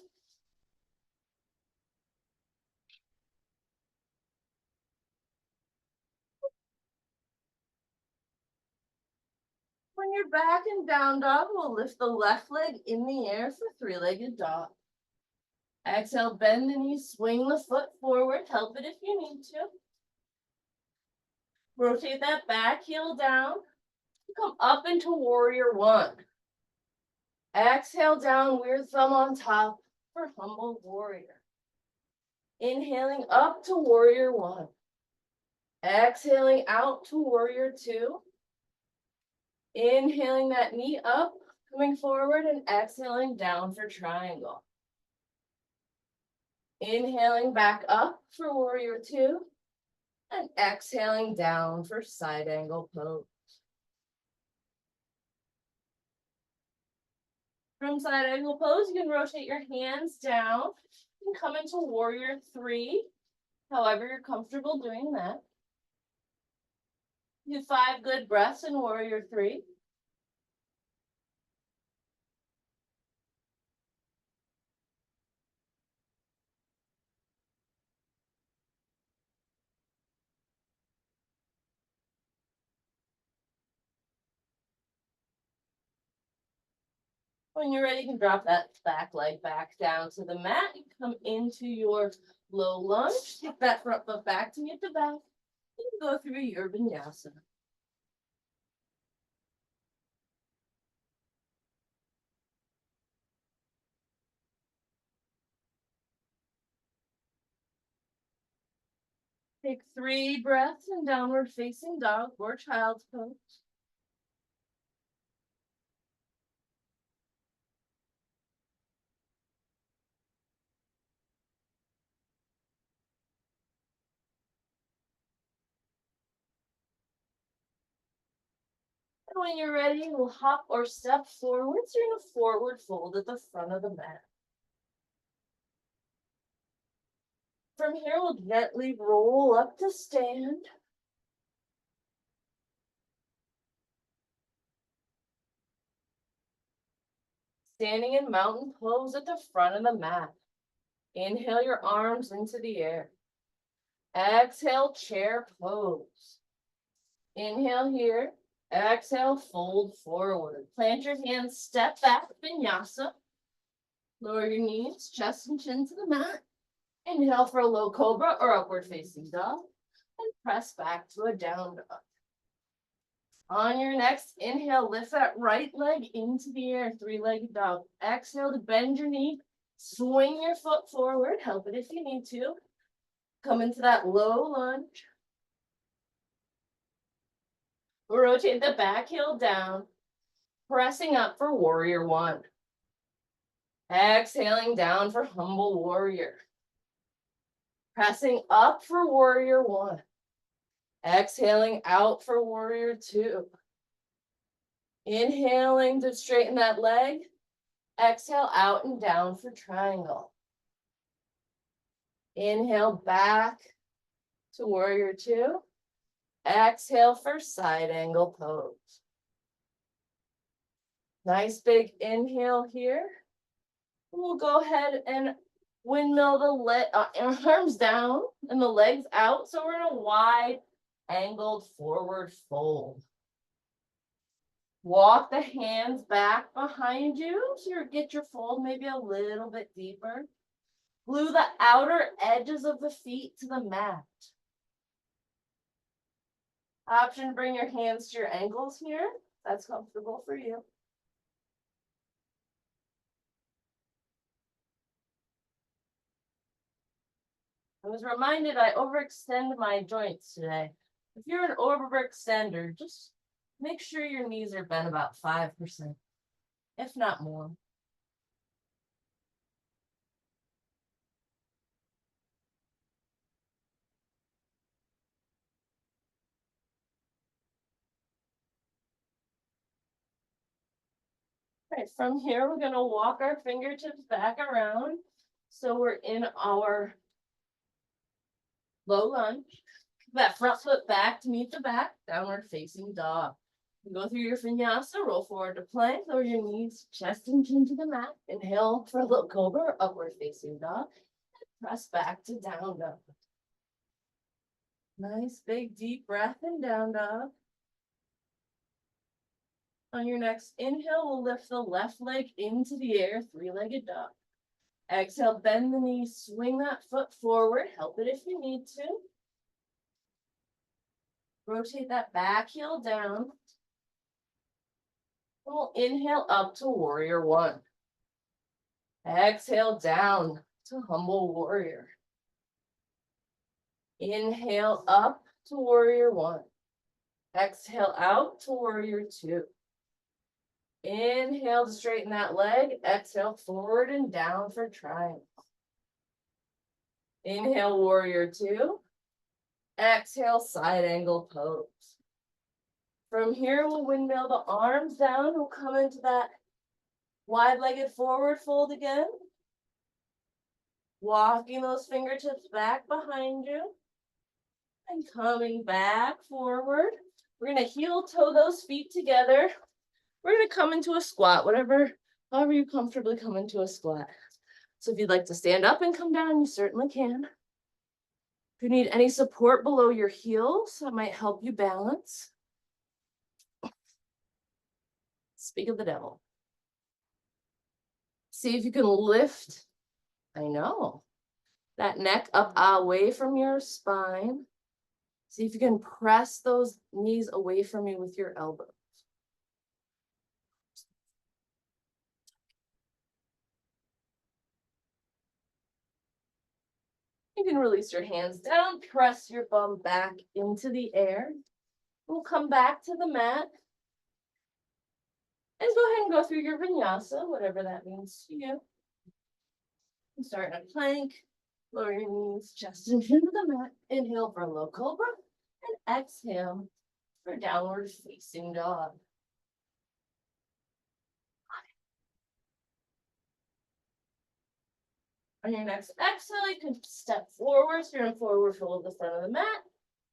When you're back in down dog, we'll lift the left leg in the air for three-legged dog. Exhale, bend the knee, swing the foot forward, help it if you need to. Rotate that back heel down. Come up into warrior one. Exhale down, weird thumb on top for humble warrior. Inhaling up to warrior one. Exhaling out to warrior two. Inhaling that knee up, coming forward and exhaling down for triangle. Inhaling back up for warrior two and exhaling down for side angle pose. From side angle pose, you can rotate your hands down and come into warrior three, however you're comfortable doing that. Do 5 good breaths in warrior three. When you're ready, you can drop that back leg back down to the mat. You come into your low lunge. Take that front foot back to meet the back. You can go through your vinyasa. Take 3 breaths in downward facing dog or child's pose. And when you're ready, we'll hop or step forwards. You're in a forward fold at the front of the mat. From here, we'll gently roll up to stand. Standing in mountain pose at the front of the mat. Inhale your arms into the air. Exhale, chair pose. Inhale here. Exhale, fold forward. Plant your hands, step back, vinyasa. Lower your knees, chest and chin to the mat. Inhale for a low cobra or upward facing dog. And press back to a down dog. On your next inhale, lift that right leg into the air, three-legged dog. Exhale to bend your knee, swing your foot forward, help it if you need to. Come into that low lunge. Rotate the back heel down, pressing up for warrior one. Exhaling down for humble warrior. Pressing up for warrior one. Exhaling out for warrior two. Inhaling to straighten that leg. Exhale out and down for triangle. Inhale back to warrior two. Exhale for side angle pose. Nice big inhale here. We'll go ahead and windmill the arms down and the legs out. So we're in a wide angled forward fold. Walk the hands back behind you. So you get your fold maybe a little bit deeper. Glue the outer edges of the feet to the mat. Option to bring your hands to your ankles here. That's comfortable for you. I was reminded I overextend my joints today. If you're an overextender, just make sure your knees are bent about 5%, if not more. All right, from here, we're gonna walk our fingertips back around. So we're in our low lunge. That front foot back to meet the back, downward facing dog. You go through your vinyasa, roll forward to plank, lower your knees, chest and chin to the mat. Inhale for a little cobra, upward facing dog. Press back to down dog. Nice big deep breath in down dog. On your next inhale, we'll lift the left leg into the air, three-legged dog. Exhale, bend the knees, swing that foot forward, help it if you need to. Rotate that back heel down. We'll inhale up to warrior one. Exhale down to humble warrior. Inhale up to warrior one. Exhale out to warrior two. Inhale to straighten that leg. Exhale forward and down for triangle. Inhale warrior two. Exhale side angle pose. From here, we'll windmill the arms down. We'll come into that wide-legged forward fold again. Walking those fingertips back behind you. And coming back forward. We're gonna heel toe those feet together. We're gonna come into a squat, however you comfortably come into a squat. So if you'd like to stand up and come down, you certainly can. If you need any support below your heels, that might help you balance. Speak of the devil. See if you can lift, I know, that neck up away from your spine. See if you can press those knees away from you with your elbows. You can release your hands down, press your bum back into the air. We'll come back to the mat. And go ahead and go through your vinyasa, whatever that means to you. And start in a plank, lower your knees, chest and chin to the mat. Inhale for low cobra and exhale for downward facing dog. On your next exhale, you can step forward, so you're in forward fold the front of the mat,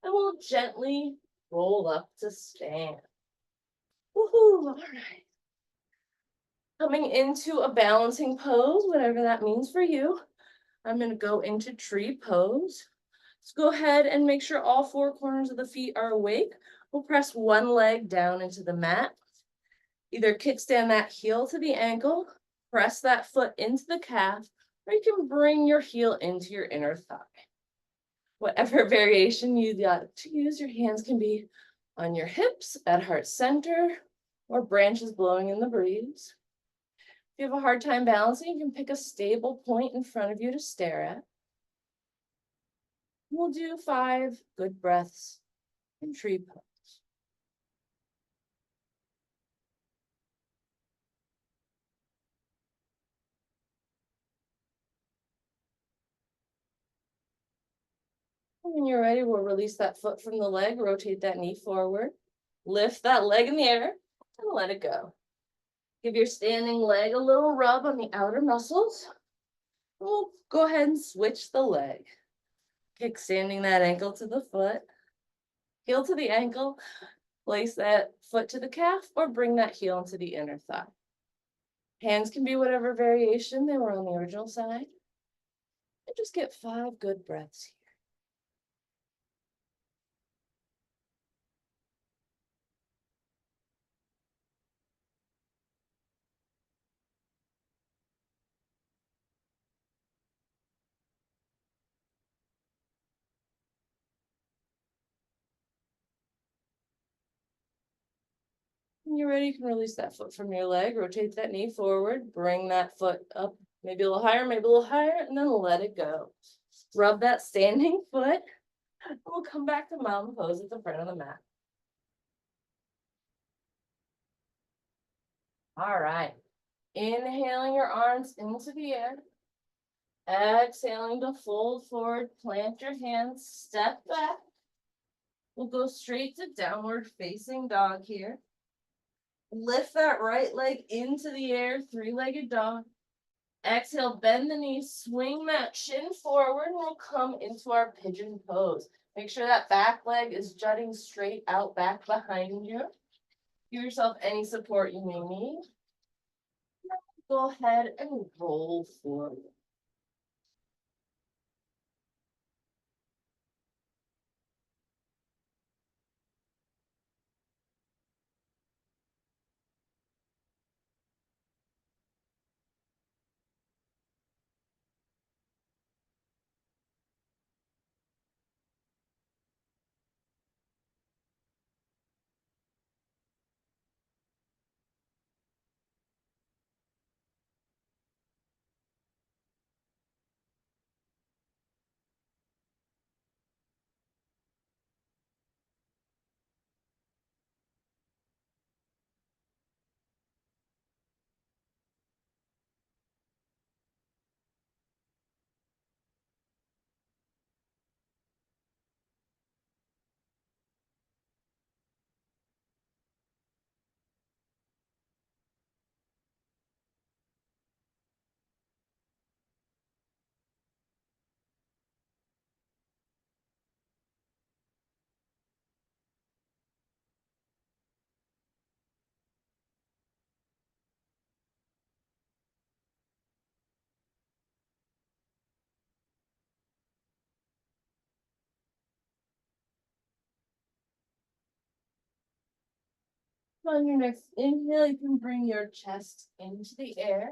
and we'll gently roll up to stand. Woohoo! All right. Coming into a balancing pose, whatever that means for you. I'm going to go into tree pose. So go ahead and make sure all four corners of the feet are awake. We'll press one leg down into the mat. Either kickstand that heel to the ankle, press that foot into the calf, or you can bring your heel into your inner thigh. Whatever variation you'd like to use, your hands can be on your hips, at heart center, or branches blowing in the breeze. If you have a hard time balancing, you can pick a stable point in front of you to stare at. We'll do 5 good breaths in tree pose. When you're ready, we'll release that foot from the leg, rotate that knee forward, lift that leg in the air, and let it go. Give your standing leg a little rub on the outer muscles. We'll go ahead and switch the leg. Kickstanding that ankle to the foot, heel to the ankle, place that foot to the calf, or bring that heel into the inner thigh. Hands can be whatever variation they were on the original side. And just get 5 good breaths here. When you're ready, you can release that foot from your leg, rotate that knee forward, bring that foot up, maybe a little higher, maybe a little higher, and then let it go. Rub that standing foot. We'll come back to mountain pose at the front of the mat. All right. Inhaling your arms into the air. Exhaling to fold forward, plant your hands, step back. We'll go straight to downward facing dog here. Lift that right leg into the air, 3-legged dog. Exhale, bend the knees, swing that shin forward, and we'll come into our pigeon pose. Make sure that back leg is jutting straight out back behind you. Give yourself any support you may need. Go ahead and roll forward. On your next inhale, you can bring your chest into the air.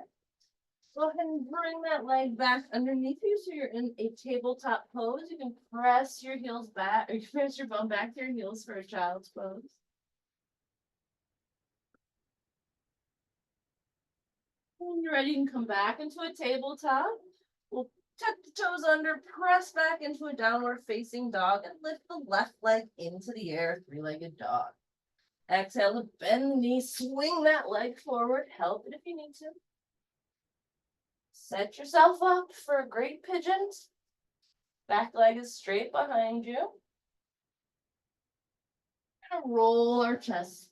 Go ahead and bring that leg back underneath you so you're in a tabletop pose. You can press your heels back, or you can press your bum back to your heels for a child's pose. When you're ready, you can come back into a tabletop. We'll tuck the toes under, press back into a downward facing dog, and lift the left leg into the air, 3-legged dog. Exhale to bend the knee, swing that leg forward, help it if you need to. Set yourself up for a great pigeon. Back leg is straight behind you. Gonna roll our chest.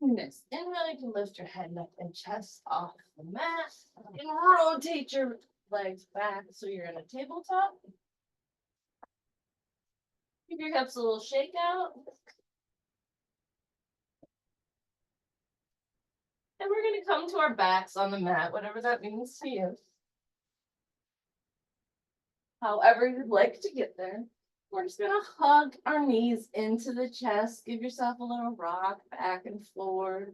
Next inhale, you can lift your head, neck, and chest off the mat and rotate your legs back so you're in a tabletop. Give your hips a little shake out. And we're going to come to our backs on the mat, whatever that means to you. However you'd like to get there. We're just going to hug our knees into the chest. Give yourself a little rock back and forward.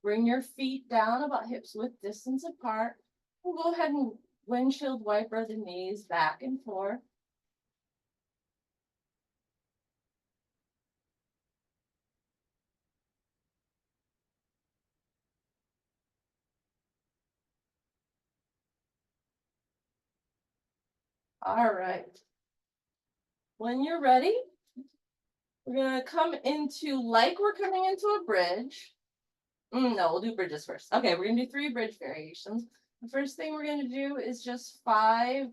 Bring your feet down about hips width distance apart. We'll go ahead and windshield wiper the knees back and forth. All right. When you're ready, we're going to come into, like we're coming into a bridge. No, we'll do bridges first. Okay, we're going to do 3 bridge variations. The first thing we're going to do is just 5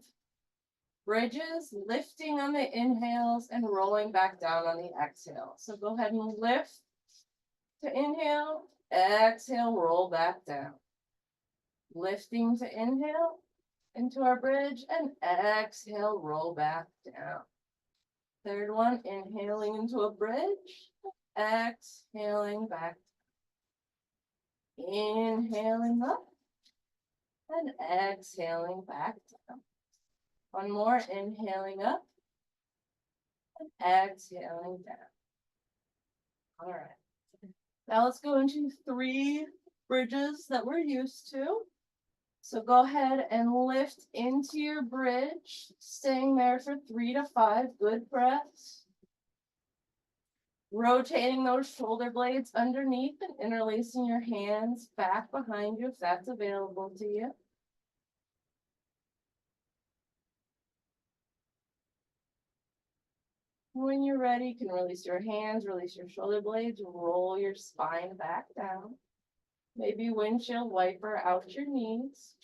bridges, lifting on the inhales and rolling back down on the exhale. So go ahead and lift to inhale, exhale, roll back down. Lifting to inhale into our bridge and exhale, roll back down. Third one, inhaling into a bridge, exhaling back. Inhaling up and exhaling back down. One more, inhaling up and exhaling down. All right. Now let's go into 3 bridges that we're used to. So go ahead and lift into your bridge, staying there for 3 to 5 good breaths. Rotating those shoulder blades underneath and interlacing your hands back behind you if that's available to you. When you're ready, you can release your hands, release your shoulder blades, roll your spine back down. Maybe windshield wiper out your knees.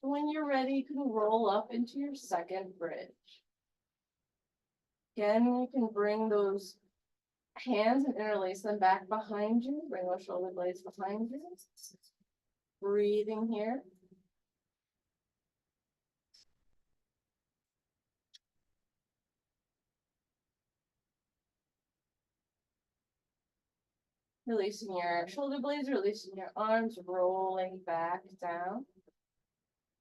When you're ready, you can roll up into your second bridge. Again, you can bring those hands and interlace them back behind you. Bring those shoulder blades behind you. Breathing here. Releasing your shoulder blades, releasing your arms, rolling back down.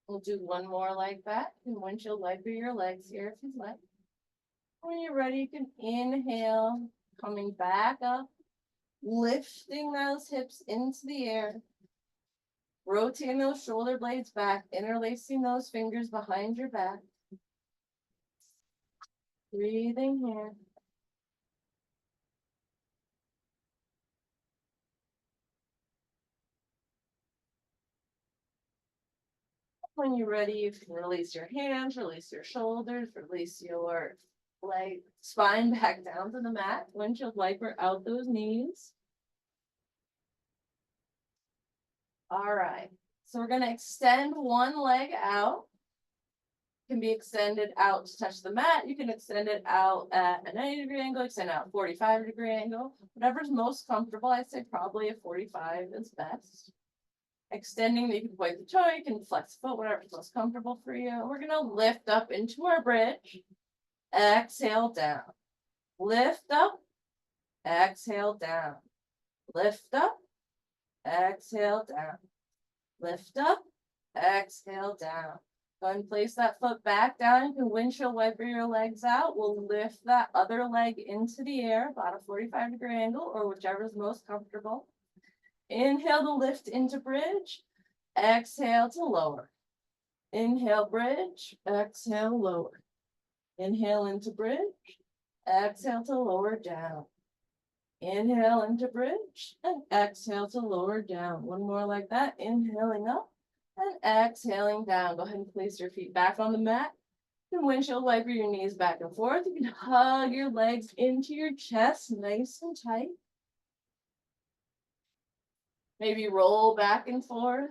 We'll do one more like that. And windshield wiper your legs here if you'd like. When you're ready, you can inhale, coming back up, lifting those hips into the air, rotating those shoulder blades back, interlacing those fingers behind your back. Breathing here. When you're ready, you can release your hands, release your shoulders, release your leg, spine back down to the mat. Windshield wiper out those knees. All right, so we're going to extend one leg out. It can be extended out to touch the mat. You can extend it out at a 90-degree angle, extend out 45-degree angle. Whatever's most comfortable, I'd say probably a 45 is best. Extending, you can point the toe, you can flex the foot, whatever's most comfortable for you. We're going to lift up into our bridge. Exhale down. Lift up. Exhale down. Lift up. Exhale down. Lift up. Exhale down. Go ahead and place that foot back down. You can windshield wiper your legs out. We'll lift that other leg into the air, about a 45-degree angle, or whichever is most comfortable. Inhale to lift into bridge. Exhale to lower. Inhale, bridge. Exhale, lower. Inhale into bridge. Exhale to lower down. Inhale into bridge and exhale to lower down. One more like that. Inhaling up and exhaling down. Go ahead and place your feet back on the mat. You can windshield wiper your knees back and forth. You can hug your legs into your chest, nice and tight. Maybe roll back and forth.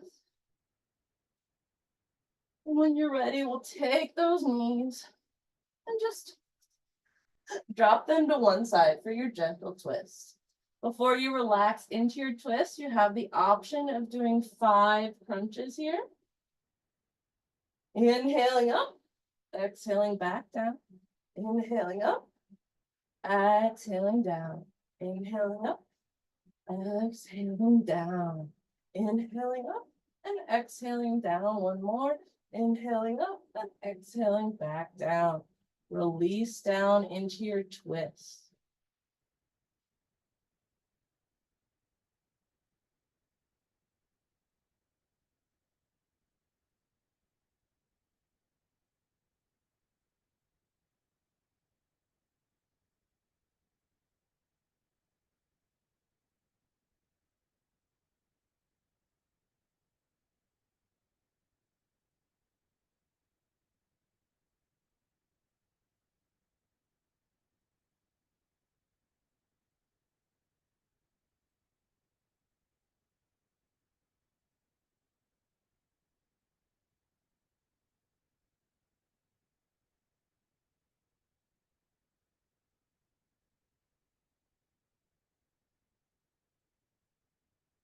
And when you're ready, we'll take those knees and just drop them to one side for your gentle twist. Before you relax into your twist, you have the option of doing 5 crunches here. Inhaling up, exhaling back down, inhaling up, exhaling down, inhaling up, exhaling down, inhaling up, and exhaling down. One more, inhaling up and exhaling back down. Release down into your twist.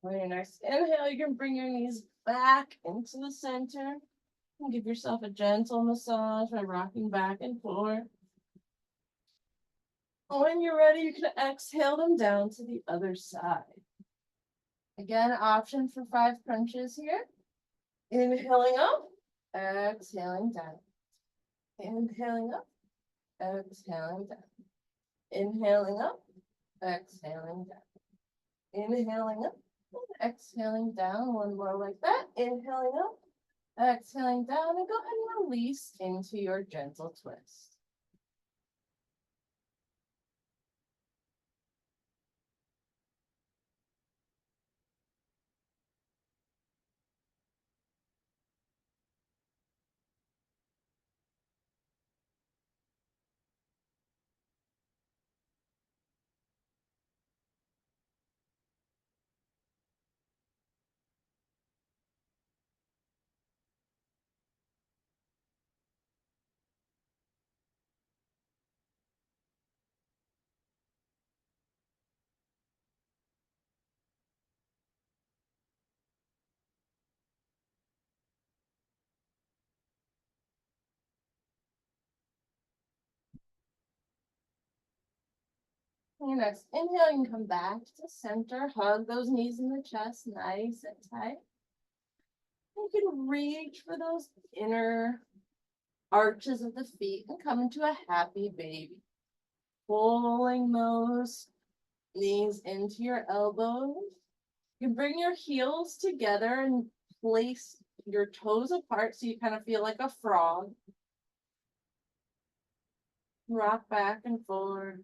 Very nice. Inhale, you can bring your knees back into the center and give yourself a gentle massage by rocking back and forth. When you're ready, you can exhale them down to the other side. Again, option for 5 crunches here. Inhaling up, exhaling down. Inhaling up, exhaling down. Inhaling up, exhaling down. Inhaling up, and exhaling down. One more like that. Inhaling up, exhaling down, and go ahead and release into your gentle twist. Your next inhale, you can come back to center, hug those knees in the chest, nice and tight. You can reach for those inner arches of the feet and come into a happy baby. Pulling those knees into your elbows. You bring your heels together and place your toes apart so you kind of feel like a frog. Rock back and forth.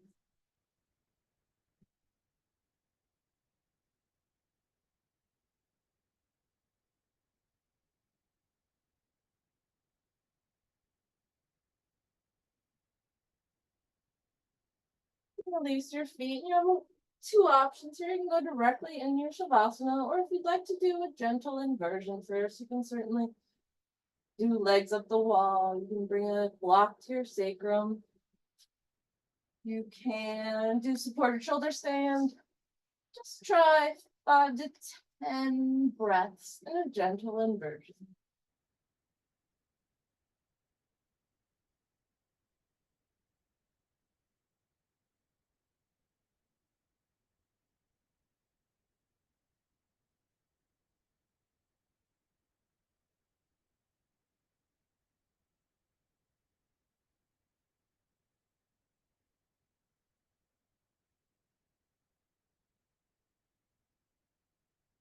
Release your feet. You have 2 options here. You can go directly in your Shavasana, or if you'd like to do a gentle inversion first, you can certainly do legs up the wall. You can bring a block to your sacrum. You can do supported shoulder stand. Just try 5 to 10 breaths in a gentle inversion.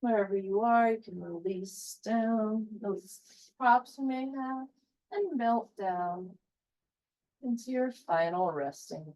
Wherever you are, you can release down those props you may have and melt down into your final resting.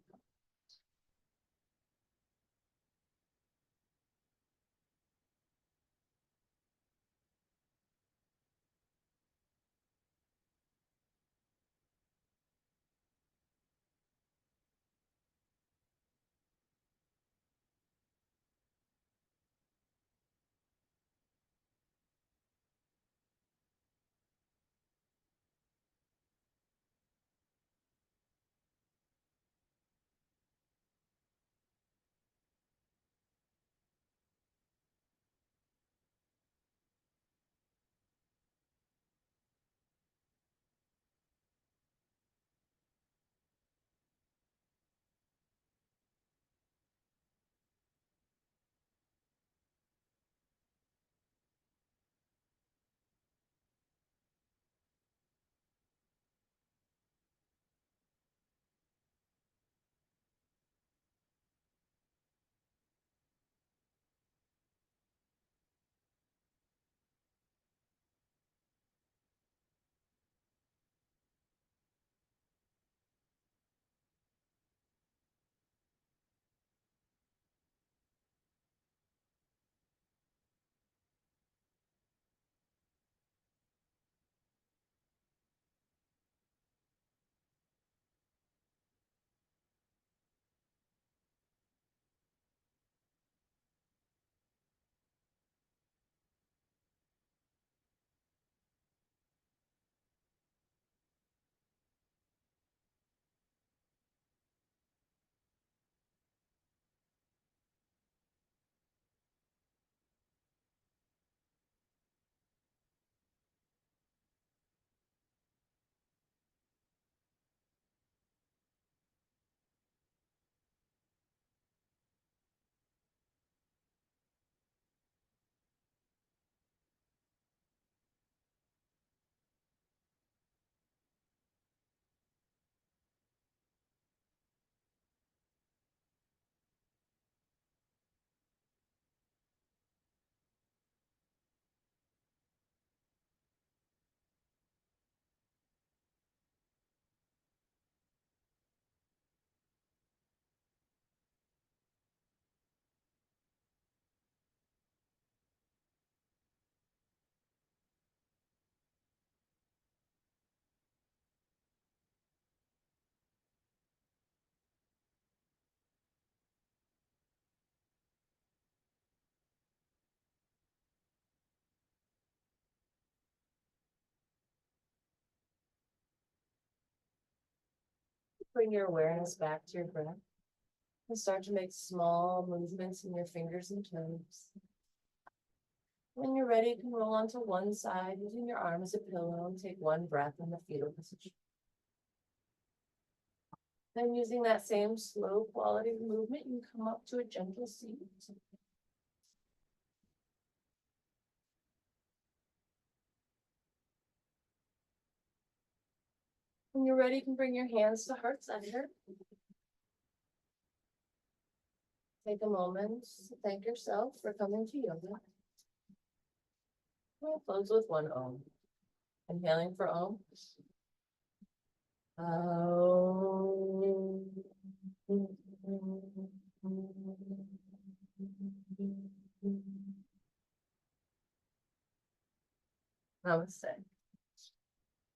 bring your awareness back to your breath and start to make small movements in your fingers and toes. When you're ready, you can roll onto one side using your arm as a pillow and take one breath in the fetal position. Then using that same slow quality of movement, you can come up to a gentle seat. When you're ready, you can bring your hands to heart center. Take a moment to thank yourself for coming to yoga. We'll close with one Om. Inhaling for Om. Namaste.